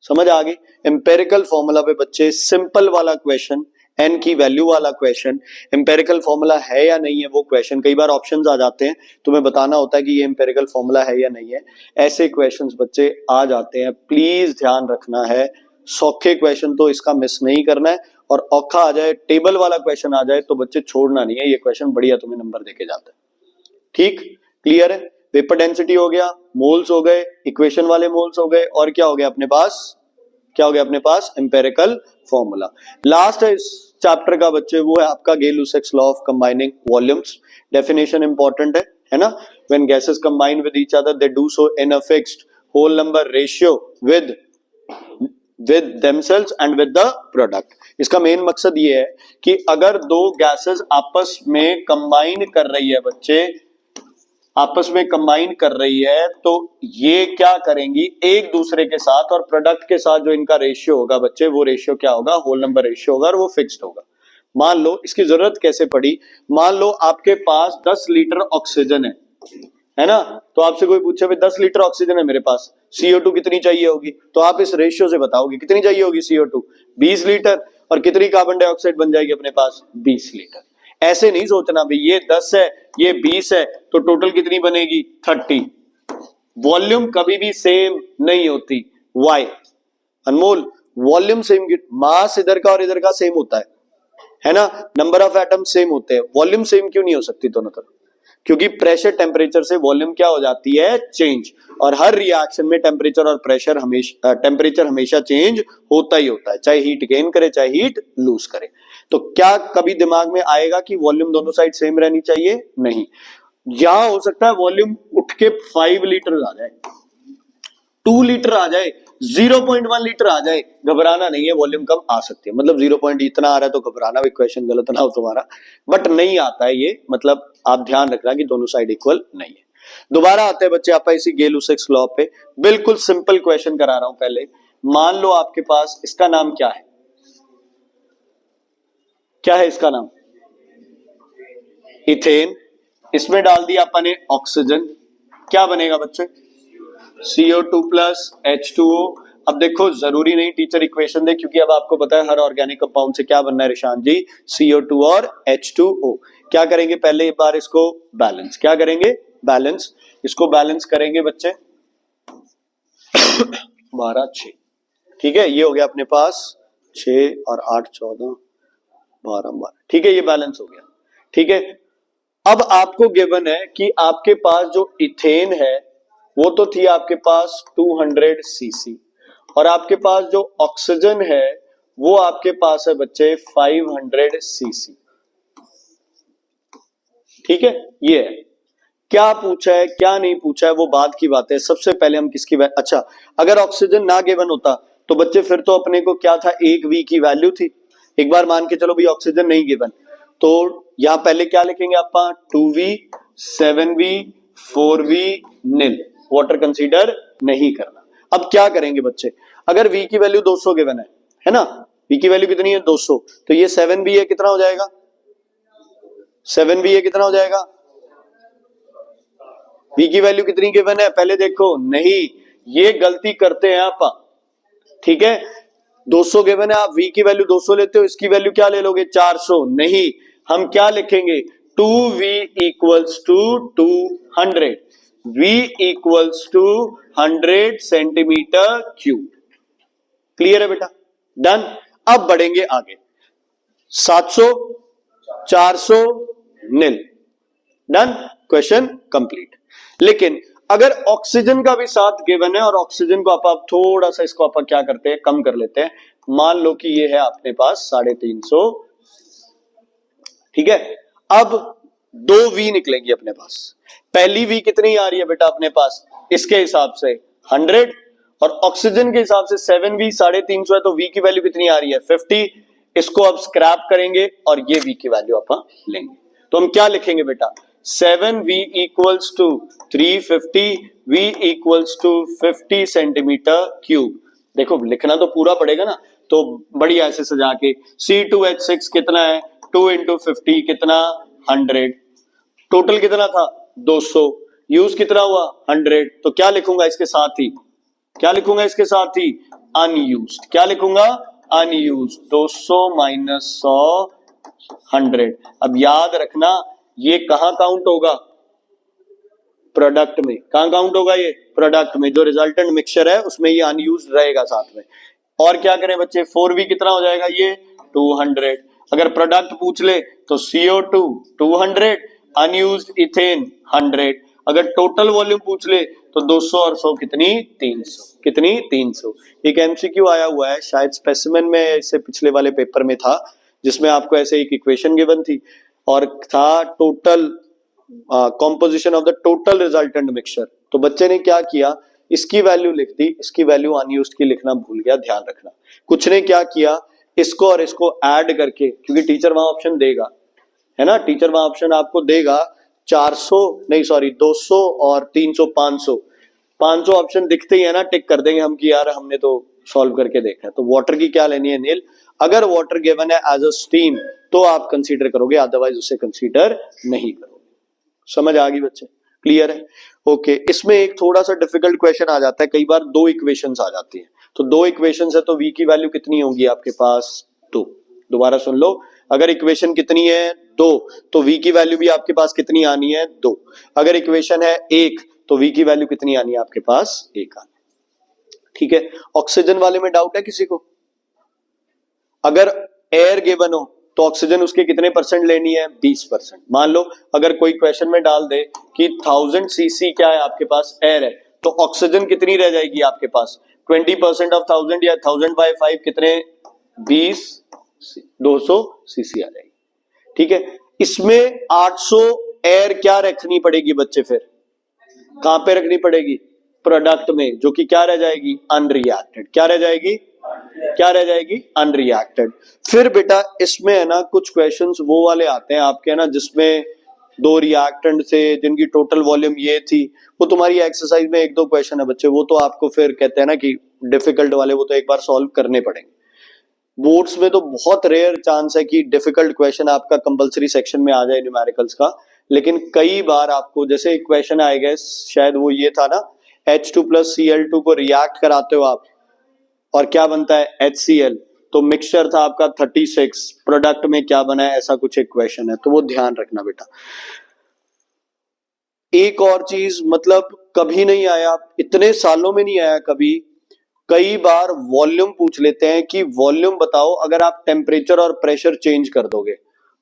समझ आ गई। एम्पेरिकल फॉर्मूला पे बच्चे सिंपल वाला क्वेश्चन, एन की वैल्यू वाला क्वेश्चन, एम्पेरिकल फॉर्मूला है या नहीं है वो क्वेश्चन, कई बार ऑप्शंस आ जाते हैं तुम्हें बताना होता है कि ये एम्पेरिकल फॉर्मूला है या नहीं है, ऐसे क्वेश्चंस बच्चे आ जाते हैं, प्लीज ध्यान रखना है। सौखे क्वेश्चन तो इसका मिस नहीं करना है, और औखा आ जाए टेबल वाला क्वेश्चन आ जाए तो बच्चे छोड़ना नहीं है, ये क्वेश्चन बढ़िया तुम्हें नंबर देके जाता है। ठीक, क्लियर है? वेपर डेंसिटी हो गया, मोल्स हो गए, इक्वेशन वाले मोल्स हो गए, और क्या हो गया अपने पास, क्या हो गया अपने पास एम्पेरिकल फॉर्मूला। लास्ट है इस चैप्टर का बच्चे वो है आपका Gay Lussac's law of combining volumes. Definition important है ना, when gases combine with each other they do so in a fixed whole number ratio with themselves and with the product। इसका मेन मकसद ये है कि अगर दो गैसेस आपस में कंबाइन कर रही है बच्चे, आपस में कंबाइन कर रही है तो ये क्या करेंगी एक दूसरे के साथ, और प्रोडक्ट के साथ जो इनका रेशियो होगा बच्चे वो रेशियो क्या होगा, होल नंबर रेशियो होगा, और वो फिक्स्ड होगा। मान लो इसकी जरूरत कैसे पड़ी, मान लो आपके पास 10 लीटर ऑक्सीजन है ना, तो आपसे कोई पूछे भाई 10 लीटर ऑक्सीजन है मेरे पास, CO2 कितनी चाहिए होगी, तो आप इस रेशियो से बताओगे कितनी चाहिए होगी CO2 20 लीटर, और कितनी कार्बन डाइऑक्साइड बन जाएगी अपने पास 20 लीटर। ऐसे नहीं सोचना भाई ये 10 है ये 20 है तो टोटल कितनी बनेगी 30। वॉल्यूम कभी भी सेम नहीं होती। वाई अनमोल, वॉल्यूम सेम, मास इधर का और इधर का सेम होता है ना, नंबर ऑफ एटम सेम होते हैं, वॉल्यूम सेम क्यों नहीं हो सकती दोनों तरफ, क्योंकि प्रेशर टेम्परेचर से वॉल्यूम क्या हो जाती है चेंज, और हर रिएक्शन में टेम्परेचर और प्रेशर हमेशा टेम्परेचर हमेशा चेंज होता ही होता है, चाहे हीट गेन करे चाहे हीट लूज करे। तो क्या कभी दिमाग में आएगा कि वॉल्यूम दोनों साइड सेम रहनी चाहिए, नहीं। यहां हो सकता है वॉल्यूम उठ के 5 लीटर आ जाए, 2 लीटर आ जाए, 0.1 लीटर आ जाए, घबराना नहीं है, वॉल्यूम कम आ सकती है, मतलब 0 पॉइंट इतना आ रहा है तो घबराना भी, क्वेश्चन गलत ना हो तुम्हारा, बट नहीं आता है ये, मतलब आप ध्यान रखना कि दोनों साइड इक्वल नहीं है। दोबारा आते हैं बच्चे आप इसी गे-लुसैक्स लॉ पे, बिल्कुल सिंपल क्वेश्चन करा रहा हूं। पहले मान लो आपके पास, इसका नाम क्या है, क्या है इसका नाम, इथेन, इसमें डाल दिया अपने ऑक्सीजन, क्या बनेगा बच्चे CO2 प्लस H2O। अब देखो जरूरी नहीं टीचर इक्वेशन दे, क्योंकि अब आपको पता है हर ऑर्गेनिक कंपाउंड से क्या बनना है रिशांत जी, CO2 और H2O। क्या करेंगे पहले एक बार इसको बैलेंस, क्या करेंगे बैलेंस, इसको बैलेंस करेंगे बच्चे 12 6, ठीक है, ये हो गया अपने पास 6 और 8 14 12 12, ठीक है, ये बैलेंस हो गया। ठीक है, अब आपको गिवन है कि आपके पास जो इथेन है वो तो थी आपके पास 200 सीसी, और आपके पास जो ऑक्सीजन है वो आपके पास है बच्चे 500 सीसी। ठीक है, ये है, क्या पूछा है क्या नहीं पूछा है वो बात की बात है। सबसे पहले हम किसकी अच्छा, अगर ऑक्सीजन ना गिवन होता तो बच्चे फिर तो अपने को क्या था, 1 V की वैल्यू थी। एक बार मान के चलो भाई ऑक्सीजन नहीं गिवन, तो यहां पहले क्या लिखेंगे आप 2V 7V 4V नील, वाटर कंसीडर नहीं करना। अब क्या करेंगे बच्चे, अगर V की वैल्यू 200 गिवन है ना, V की वैल्यू कितनी है 200, तो ये 7V है कितना हो जाएगा, 7V है कितना हो जाएगा, V की वैल्यू कितनी गिवन है पहले देखो, नहीं ये गलती करते हैं आप, ठीक है 200 गिवन है, आप V की वैल्यू 200 लेते हो, इसकी वैल्यू क्या ले लोगे 400, नहीं हम क्या लिखेंगे 2V equals to 200, V equals to 100 centimetre cube. Clear है बेटा, डन। अब बढ़ेंगे आगे, 700, 400, नील। Done, question complete. लेकिन अगर ऑक्सीजन का भी साथ गिवन है और ऑक्सीजन को आप थोड़ा सा इसको आप क्या करते हैं, कम कर लेते हैं। मान लो कि ये है अपने पास 350, ठीक है। अब 2 वी निकलेंगी अपने पास। पहली वी कितनी आ रही है बेटा अपने पास, इसके हिसाब से 100, और ऑक्सीजन के हिसाब से 7V 350 है, तो वी की वैल्यू कितनी आ रही है 50। इसको अब स्क्रैप करेंगे और ये वी की वैल्यू अपन लेंगे। तो हम क्या लिखेंगे बेटा, 7V equals to 350, V equals to 50 centimetre cube. देखो लिखना तो पूरा पड़ेगा ना, तो बढ़िया ऐसे सजा के C2H6 कितना है, 2 इंटू 50 कितना 100, टोटल कितना था 200, यूज कितना हुआ 100। तो क्या लिखूंगा इसके साथ ही, क्या लिखूंगा इसके साथ ही, अनयूज्ड। क्या लिखूंगा, अनयूज्ड। 200 माइनस 100 100। अब याद रखना ये कहां काउंट होगा, प्रोडक्ट में। कहां काउंट होगा ये, प्रोडक्ट में। जो रिजल्टेंट मिक्सचर है उसमें ये अनयूज्ड रहेगा साथ में। और क्या करें बच्चे, 4V कितना हो जाएगा ये 200। अगर प्रोडक्ट पूछ ले तो CO2 200, अनयूज्ड इथेन 100। अगर टोटल वॉल्यूम पूछ ले तो 200 और 100 कितनी 300, कितनी 300। एक एमसीक्यू आया हुआ है शायद स्पेसिमेन में, इससे पिछले वाले पेपर में था, जिसमें आपको ऐसे एक इक्वेशन गिवन थी और था total composition of the total resultant mixture. तो बच्चे ने क्या किया, इसकी वैल्यू लिख दी, इसकी वैल्यू अनयूज्ड की लिखना भूल गया, ध्यान रखना। कुछ ने क्या किया, इसको और इसको ऐड करके, क्योंकि टीचर वहां ऑप्शन देगा, है ना, टीचर वहां ऑप्शन आपको देगा 400 नहीं सॉरी 200 और 300 500 ऑप्शन दिखते ही है ना, टिक कर देंगे हम कि यार हमने तो सॉल्व करके देखा है। तो वाटर की क्या लेनी है नील, अगर वाटर गिवन है एज अ स्टीम तो आप कंसीडर करोगे, अदरवाइज उसे कंसीडर नहीं करोगे। समझ आ गई बच्चे, क्लियर है। ओके, इसमें एक थोड़ा सा डिफिकल्ट क्वेश्चन आ जाता है, कई बार 2 इक्वेशंस आ जाती हैं। तो 2 इक्वेशंस है तो v की वैल्यू कितनी होगी आपके पास 2। दोबारा सुन लो, अगर इक्वेशन कितनी है 2 तो v की वैल्यू भी आपके पास कितनी आनी है 2। अगर इक्वेशन है 1 तो v की वैल्यू कितनी आनी है आपके पास 1 आनी। ठीक है, ऑक्सीजन वाले में डाउट है किसी को? अगर एयर गिवन हो तो ऑक्सीजन उसके कितने परसेंट लेनी है 20%। मान लो अगर कोई क्वेश्चन में डाल दे कि 1000 सीसी क्या है आपके पास एयर है, तो ऑक्सीजन कितनी रह जाएगी आपके पास 20% ऑफ 1000 या 1000 बाय 5 कितने 20 200 सीसी आ जाएगी। ठीक है, इसमें 800 एयर क्या रखनी पड़ेगी बच्चे, फिर कहां पे रखनी पड़ेगी प्रोडक्ट में, जो कि क्या रह जाएगी अनरिएक्टेड। क्या रह जाएगी, क्या रह जाएगी अनरिएक्टेड। फिर बेटा इसमें है ना कुछ क्वेश्चंस वो वाले आते हैं आपके, है ना, जिसमें 2 रिएक्टेंट थे जिनकी टोटल वॉल्यूम ये थी। वो तुम्हारी एक्सरसाइज में 1-2 क्वेश्चन है बच्चे, वो तो आपको फिर कहते हैं ना कि डिफिकल्ट वाले, वो तो एक बार सॉल्व करने पड़ेंगे। बोर्ड्स में तो बहुत रेयर चांस है कि डिफिकल्ट क्वेश्चन आपका कंपलसरी सेक्शन में आ जाए न्यूमेरिकल्स का, लेकिन कई बार आपको, जैसे एक क्वेश्चन आएगा शायद वो ये था ना, H2 + Cl2 को रिएक्ट कराते हो आप और क्या बनता है HCl, तो मिक्सचर था आपका 36, प्रोडक्ट में क्या बना है, ऐसा कुछ एक क्वेश्चन है, तो वो ध्यान रखना बेटा। एक और चीज, मतलब कभी नहीं आया, इतने सालों में नहीं आया कभी, कई बार वॉल्यूम पूछ लेते हैं कि वॉल्यूम बताओ अगर आप टेम्परेचर और प्रेशर चेंज कर दोगे।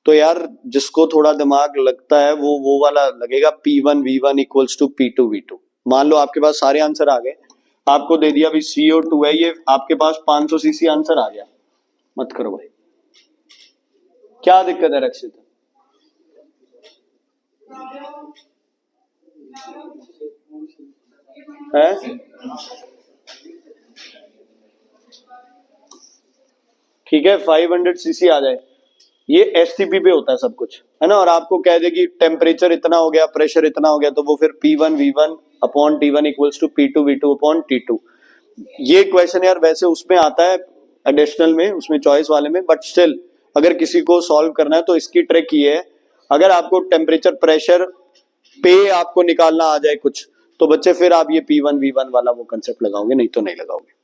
तो यार जिसको थोड़ा दिमाग लगता है वो वाला लगेगा, P1 V1 equals to P2 V2। मान लो आपके पास सारे आंसर आ गए, आपको दे दिया भी CO2 है, ये आपके पास 500 सीसी आंसर आ गया, मत करो भाई, क्या दिक्कत है रक्षित है? ठीक है, 500 सीसी आ जाए, ये एसटीपी पे होता है सब कुछ, है ना, और आपको कह दे कि टेम्परेचर इतना हो गया, प्रेशर इतना हो गया, तो वो फिर P1 V1 upon T1 equals to P2 V2 upon T2। ये क्वेश्चन यार वैसे उसमें आता है एडिशनल में, उसमें चॉइस वाले में, बट स्टिल अगर किसी को सॉल्व करना है तो इसकी ट्रिक ये है, अगर आपको टेम्परेचर प्रेशर पे आपको निकालना आ जाए कुछ, तो बच्चे फिर आप ये P1 V1 वाला वो कंसेप्ट लगाओगे, नहीं तो नहीं लगाओगे।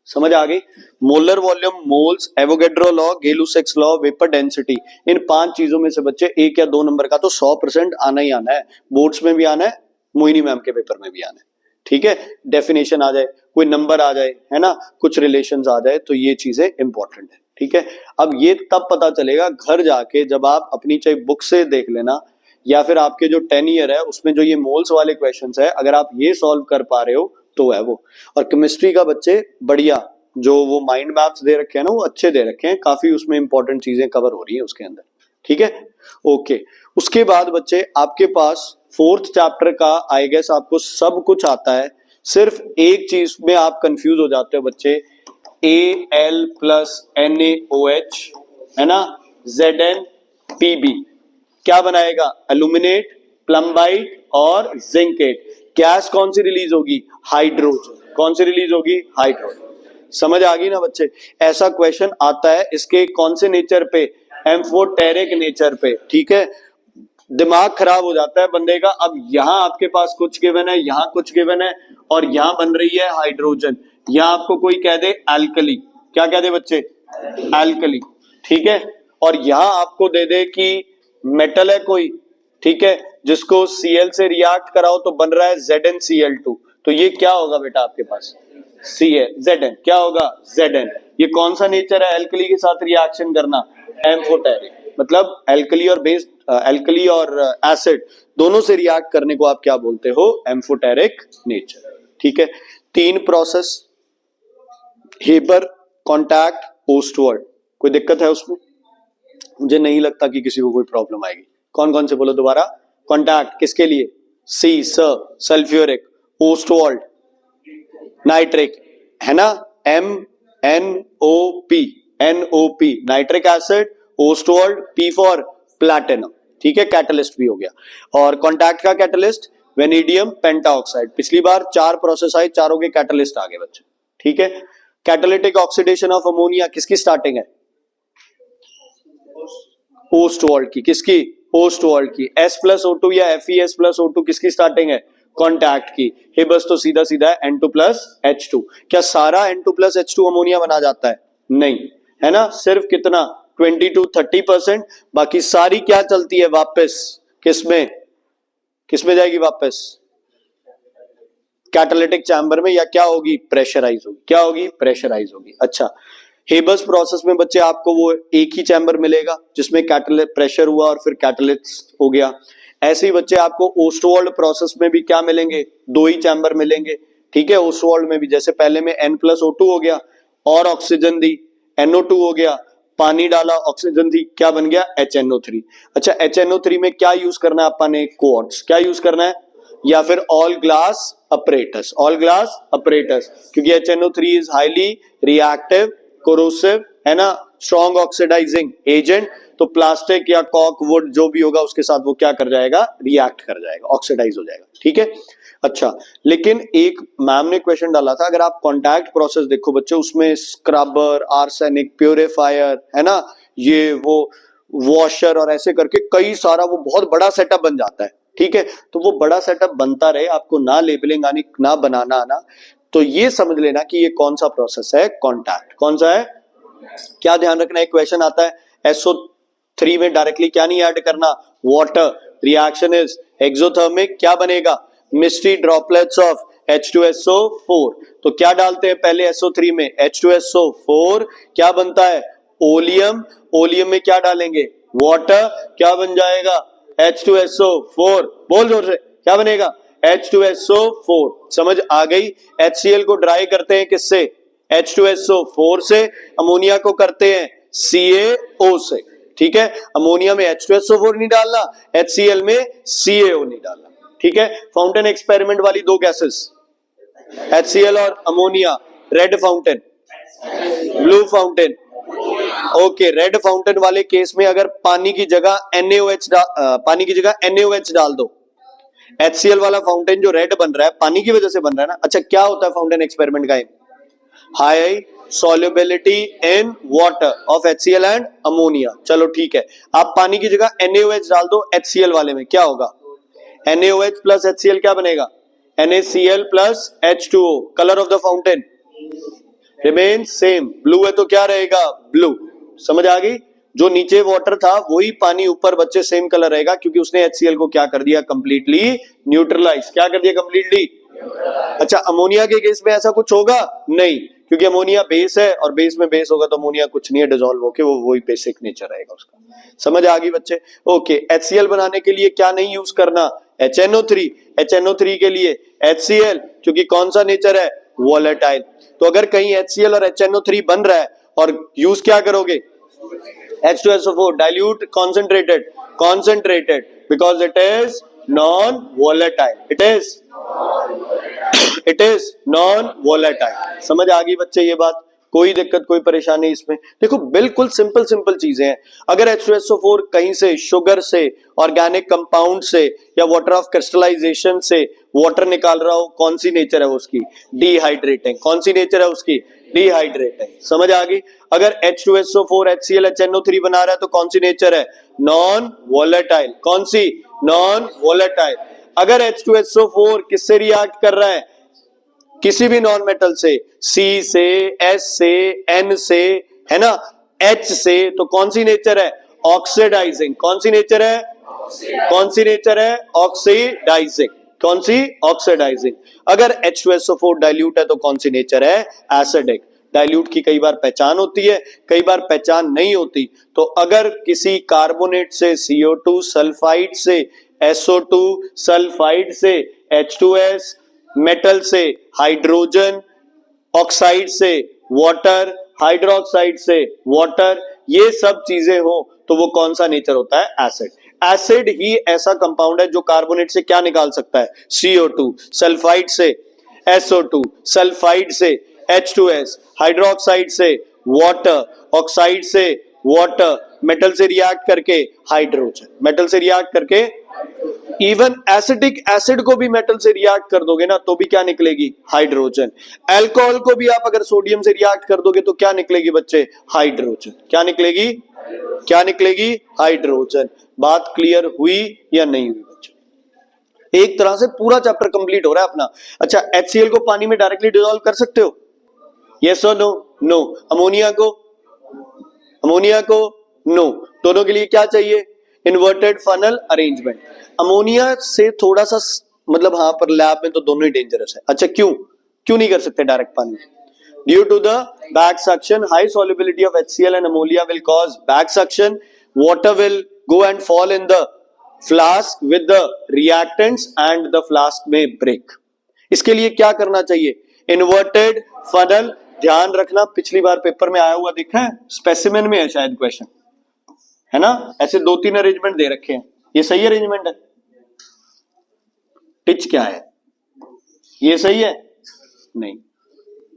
समझ आ गई? Molar volume, moles, Avogadro law, Gay Lussac's law, vapour density, इन 5 चीजों में से बच्चे 1 या 2 नंबर का तो 100% आना ही आना है। बोर्ड्स में भी आना है, मोहिनी मैम के पेपर में भी आना है। ठीक है, डेफिनेशन आ जाए, कोई नंबर आ जाए, है ना, कुछ रिलेशंस आ जाए, तो ये चीजें इंपॉर्टेंट है। ठीक है। अब ये तब पता चलेगा घर जाके, जब आप अपनी चाहे बुक से देख लेना या फिर आपके जो 10 ईयर है उसमें जो ये मोल्स वाले क्वेश्चंस है, अगर आप ये सॉल्व कर पा रहे हो तो है वो। और केमिस्ट्री का बच्चे बढ़िया, जो वो माइंड मैप्स दे रखे हैं ना वो अच्छे दे रखे हैं, काफी उसमें इंपॉर्टेंट चीजें कवर हो रही है उसके अंदर, ठीक है। ओके, उसके बाद बच्चे आपके पास 4th चैप्टर का आई गेस आपको सब कुछ आता है, सिर्फ एक चीज में आप कंफ्यूज हो जाते हो बच्चे, Al प्लस NaOH है ना, ZnPb क्या बनाएगा, एल्यूमिनेट, प्लम्बाइट और जिंकेट। गैस कौन सी रिलीज होगी, हाइड्रोजन। कौन सी रिलीज होगी, हाइड्रोजन। समझ आ गई ना बच्चे। ऐसा क्वेश्चन आता है, इसके कौन से नेचर पे, एम्फोटेरिक नेचर पे, ठीक है। दिमाग खराब हो जाता है बंदे का। अब यहां आपके पास कुछ गिवन है, यहां कुछ गिवन है, और यहां बन रही है हाइड्रोजन। यहां आपको कोई कह दे एल्कली, क्या कह दे बच्चे, एल्कली, ठीक है। और यहां आपको दे दे कि मेटल है कोई, ठीक है, जिसको Cl से रिएक्ट कराओ तो बन रहा है ZnCl2, तो ये क्या होगा बेटा आपके पास, Zn, क्या होगा Zn। ये कौन सा नेचर है एल्कली के साथ रिएक्शन करना, एम्फोटेरिक। मतलब एल्कली और बेस, एल्कली और एसिड दोनों से रिएक्ट करने को आप क्या बोलते हो, एम्फोटेरिक नेचर, ठीक है। 3 प्रोसेस, हेबर, कॉन्टैक्ट, ओस्टवर्ड। कोई दिक्कत है उसमें, मुझे नहीं लगता कि किसी को कोई प्रॉब्लम आएगी। कौन कौन से बोलो दोबारा, कॉन्टैक्ट किसके लिए, सी सल्फ्यूरिक, ओस्टवर्ड नाइट्रिक, है ना, NOP nitric acid, Ostwald P for platinum, ठीक है, कैटलिस्ट भी हो गया। और कॉन्टैक्ट का कैटलिस्ट वेनेडियम पेंटाऑक्साइड। पिछली बार 4 प्रोसेस आई, चारों के कैटलिस्ट आ गए बच्चे, ठीक है। कैटालिटिक ऑक्सीडेशन ऑफ अमोनिया किसकी स्टार्टिंग है, ओस्टवर्ड की, किसकी, ओस्टवर्ड की। S+O2 या FeS+O2 किसकी स्टार्टिंग है, कॉन्टैक्ट की। हेबस तो सीधा सीधा है N2+H2। क्या सारा N2+H2 अमोनिया बना जाता है, नहीं, है ना, सिर्फ कितना 20 to 30%, बाकी सारी क्या चलती है वापस, किसमें किसमें जाएगी वापस, कैटालिटिक चैम्बर में, या क्या होगी, प्रेशराइज होगी। क्या होगी, प्रेशराइज होगी। अच्छा, हेबस प्रोसेस में बच्चे आपको वो एक ही चैम्बर मिलेगा जिसमें कैटालिस्ट प्रेशर हुआ और फिर कैटालिस्ट हो गया। ऐसे ही बच्चे आपको ओस्टवर्ड प्रोसेस में भी क्या मिलेंगे, 2 ही चैम्बर मिलेंगे, ठीक है। ओस्टवर्ड में भी जैसे पहले में N+O2 हो गया और ऑक्सीजन दी, NO2 हो गया, पानी डाला, ऑक्सीजन थी, क्या बन गया, HNO3। अच्छा, HNO3 में क्या यूज करना है अपन ने, क्वार्ट्ज, क्या यूज करना है, या फिर all glass apparatus, all glass apparatus, क्योंकि HNO3 is highly reactive, corrosive, है ना, स्ट्रॉन्ग ऑक्सीडाइजिंग एजेंट। तो प्लास्टिक या कॉक वुड जो भी होगा उसके साथ वो क्या कर जाएगा, रिएक्ट कर जाएगा, ऑक्सीडाइज हो जाएगा, ठीक है। अच्छा, लेकिन एक मैम ने क्वेश्चन डाला था, अगर आप कॉन्टैक्ट प्रोसेस देखो बच्चे, उसमें स्क्रबर, आर्सेनिक, प्यूरिफायर, है ना, ये वो वॉशर और ऐसे करके कई सारा वो बहुत बड़ा सेटअप बन जाता है, ठीक है। तो वो बड़ा सेटअप बनता रहे, आपको ना लेबलिंग आनी, ना बनाना आना, तो ये समझ लेना कि ये कौन सा प्रोसेस है, कॉन्टैक्ट। कौन सा है, क्या ध्यान रखना, एक क्वेश्चन आता है SO3 में डायरेक्टली क्या नहीं ऐड करना, वाटर, रिएक्शन इज एक्सोथर्मिक, क्या बनेगा, मिस्टी ड्रॉपलेट्स ऑफ H2SO4। तो क्या डालते हैं पहले SO3 में, H2SO4, क्या बनता है, ओलियम, ओलियम में क्या डालेंगे, वाटर, क्या बन जाएगा, H2SO4, बोल जोर से, क्या बनेगा, H2SO4। समझ आ गई। HCl को ड्राई करते हैं किससे, H2SO4 से, अमोनिया को करते हैं CaO से, ठीक है। अमोनिया में H2SO4 नहीं डालना, HCl में CaO नहीं डालना, ठीक है। फाउंटेन एक्सपेरिमेंट वाली 2 गैसेस, HCl और ammonia, red fountain, blue fountain, okay. Red fountain वाले केस में अगर पानी की जगह NaOH डाल दो, HCl वाला फाउंटेन जो रेड बन रहा है पानी की वजह से बन रहा है ना। अच्छा, क्या होता है फाउंटेन एक्सपेरिमेंट का, high solubility in water of HCl and ammonia. चलो ठीक है, आप पानी की जगह NaOH डाल दो HCl वाले में, क्या होगा, NaOH प्लस HCl क्या बनेगा, NaCl plus H2O। Colour of the fountain remain same, blue है तो क्या रहेगा, ब्लू। समझ आ गई, जो नीचे वाटर था वही पानी ऊपर बच्चे सेम कलर रहेगा, क्योंकि उसने HCl को क्या कर दिया, कंप्लीटली न्यूट्रलाइज, क्या कर दिया, कंप्लीटली। अच्छा, अमोनिया के केस में ऐसा कुछ होगा नहीं, क्योंकि अमोनिया बेस है और बेस में बेस होगा तो अमोनिया कुछ नहीं है डिसॉल्व होके, वो वही बेसिक नेचर रहेगा उसका। समझ आ गई बच्चे? ओके, HCl बनाने के लिए क्या नहीं यूज करना? HNO3। HNO3 के लिए HCl, क्योंकि कौन सा नेचर है? वॉलेटाइल। तो अगर कहीं HCl और HNO3 बन रहा है और यूज क्या करोगे? H2SO4 dilute concentrated because it is non volatile, it is non volatile। समझ आ गई बच्चे ये बात? कोई दिक्कत कोई परेशानी इसमें? देखो बिल्कुल सिंपल चीजें हैं। अगर H2SO4 कहीं से शुगर से, ऑर्गेनिक कंपाउंड से या वाटर ऑफ क्रिस्टलाइजेशन से वाटर निकाल रहा हो, कौन सी नेचर है उसकी? डिहाइड्रेटिंग। कौन सी नेचर है उसकी? डिहाइड्रेटिंग। समझ आ गई? अगर H2SO4 HCl HNO3 बना रहा है तो कौन सी नेचर है? Non volatile. कौन सी? Non volatile. अगर H2SO4 किससे रिएक्ट कर रहा है? किसी भी नॉन मेटल से, C से, S से, N से, है ना, H से, तो कौन सी नेचर है? ऑक्सीडाइजिंग। कौन सी नेचर है? कौन सी नेचर है? ऑक्सीडाइजिंग। कौन सी? ऑक्सीडाइजिंग। अगर H2SO4 डाइल्यूट है तो कौन सी नेचर है? एसिडिक। डाइल्यूट की कई बार पहचान होती है, कई बार पहचान नहीं होती। तो अगर किसी कार्बोनेट से, CO2 सल्फाइड से, SO2 सल्फाइड से, H2S मेटल से, हाइड्रोजन ऑक्साइड से वाटर, हाइड्रोक्साइड से वाटर, ये सब चीजें हो तो वो कौन सा नेचर होता है? एसिड। एसिड ही ऐसा कंपाउंड है जो कार्बोनेट से क्या निकाल सकता है? CO2, सल्फाइड से SO2, सल्फाइड से H2S, हाइड्रोक्साइड से वाटर, ऑक्साइड से वाटर, मेटल से रिएक्ट करके हाइड्रोजन, मेटल से रिएक्ट करके, इवन एसिटिक एसिड को भी मेटल से रिएक्ट कर दोगे ना तो भी क्या निकलेगी? हाइड्रोजन। अल्कोहल को भी आप अगर सोडियम से रिएक्ट कर दोगे तो क्या निकलेगी बच्चे? हाइड्रोजन। क्या निकलेगी? क्या निकलेगी? हाइड्रोजन। बात क्लियर हुई या नहीं हुई बच्चे? एक तरह से पूरा चैप्टर कंप्लीट हो रहा है अपना। अच्छा, HCl को पानी में डायरेक्टली डिसॉल्व कर सकते हो? यस और नो? नो। अमोनिया को? अमोनिया को? नो। दोनों के लिए क्या चाहिए? Inverted funnel arrangement. अमोनिया से थोड़ा सा मतलब हाँ, पर लैब में तो दोनों ही डेंजरस है। अच्छा, क्यों नहीं कर सकते डायरेक्ट पानी में? Due to the back suction, high solubility of HCl and ammonia will cause back suction. Water will go and fall in the flask with the reactants and the flask may break. इसके लिए क्या करना चाहिए? Inverted funnel. ध्यान रखना, पिछली बार paper में आया हुआ दिखा है, स्पेसिमेन में है शायद क्वेश्चन, है ना? ऐसे 2-3 अरेंजमेंट दे रखे हैं। ये सही अरेंजमेंट है? टिच क्या है? ये सही है? नहीं,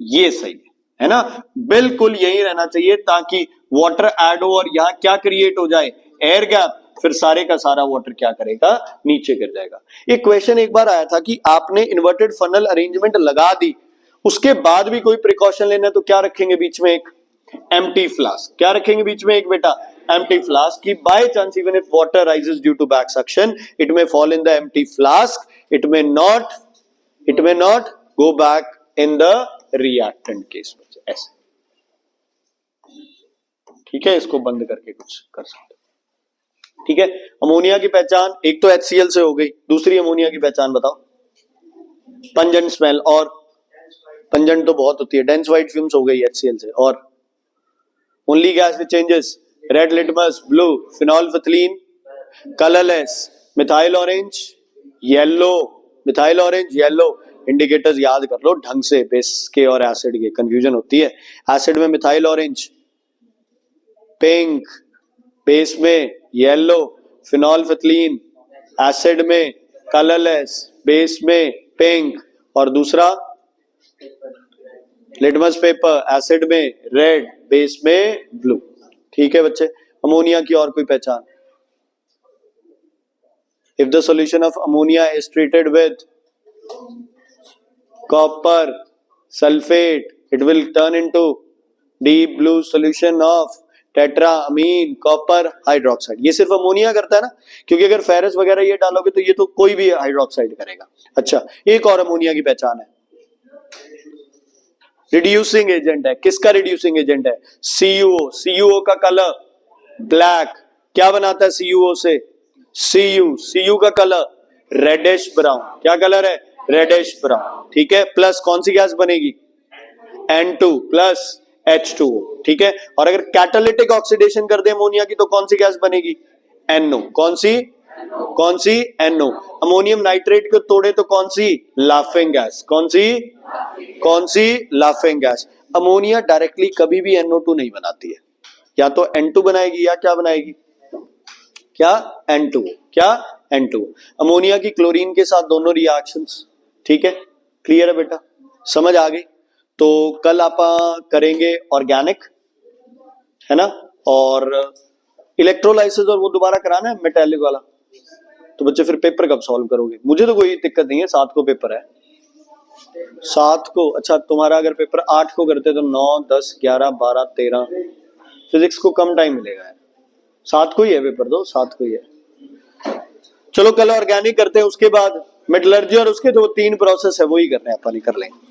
ये सही है ना? बिल्कुल यही रहना चाहिए ताकि वाटर ऐड हो और यहां क्या क्रिएट हो जाए? Air gap. फिर सारे का सारा वाटर क्या करेगा? नीचे गिर जाएगा। एक क्वेश्चन एक बार आया था कि आपने इन्वर्टेड फनल अरेंजमेंट लगा दी, उसके बाद भी कोई प्रिकॉशन लेना है तो क्या रखेंगे बीच में? एक एम्प्टी फ्लास्क। क्या रखेंगे बीच में? एक बेटा एम्प्टी फ्लास्क की by chance even if water rises due to back suction it may fall in the empty flask, it may not go back in the reactant case. ऐसे ठीक है, इसको बंद करके कुछ कर सकते। ठीक है, अमोनिया की पहचान एक तो HCl से हो गई, दूसरी अमोनिया की पहचान बताओ। पंजेंट स्मेल, और पंजेंट तो बहुत होती है, डेंस व्हाइट फ्यूम्स हो गई HCl से। और only gas which changes, red litmus, blue, phenolphthalein, colourless, methyl orange, yellow, methyl orange, yellow. Indicators याद कर लो ढंग से, बेस के और एसिड के, कंफ्यूजन होती है। एसिड में मिथाइल ऑरेंज, पिंक, बेस में येलो, फिनोल्फिथलीन, एसिड में कलरलेस, बेस में पिंक, और दूसरा लिटमस पेपर, एसिड में रेड, बेस में ब्लू। ठीक है बच्चे, अमोनिया की और कोई पहचान? If the solution of ammonia is treated with copper sulphate it will turn into deep blue solution of tetrammine copper hydroxide. ये सिर्फ अमोनिया करता है ना, क्योंकि अगर फेरस वगैरह ये डालोगे तो ये तो कोई भी हाइड्रोक्साइड करेगा। अच्छा, एक और अमोनिया की पहचान है, रिड्यूसिंग एजेंट है। किसका रिड्यूसिंग एजेंट है? CuO। CuO का कलर ब्लैक। क्या बनाता है CuO से? Cu का कलर रेडिश ब्राउन। क्या कलर है? Reddish brown. ठीक है, प्लस कौन सी गैस बनेगी? N2 प्लस H2O, ठीक है। और अगर कैटालिटिक ऑक्सीडेशन कर दे अमोनिया की तो कौन सी गैस बनेगी? NO। कौन सी? NO। अमोनियम नाइट्रेट को तोड़े तो कौन सी? Laughing gas. कौन सी? Laughing gas. अमोनिया डायरेक्टली कभी भी NO2 नहीं बनाती है, या तो N2 बनाएगी या क्या बनाएगी? क्या? N2। क्या? N2। अमोनिया की क्लोरीन के साथ दोनों रिएक्शंस, ठीक है। क्लियर है बेटा? समझ आ गई? तो कल आप करेंगे ऑर्गेनिक, है ना, और इलेक्ट्रोलाइसिस, और वो दोबारा कराना है मेटालिक वाला। तो बच्चे फिर पेपर कब सॉल्व करोगे? मुझे तो कोई दिक्कत नहीं है, 7 को पेपर है। 7 को? अच्छा, तुम्हारा अगर पेपर 8 को करते तो 9, 10, 11, 12, 13, फिजिक्स को कम टाइम मिलेगा यार। 7 को ही है पेपर, तो 7 को ही है। चलो कल ऑर्गेनिक करते हैं, उसके बाद मेटलर्जी, और उसके जो 3 प्रोसेस है वो ही करने हैं अपन, ही कर लेंगे।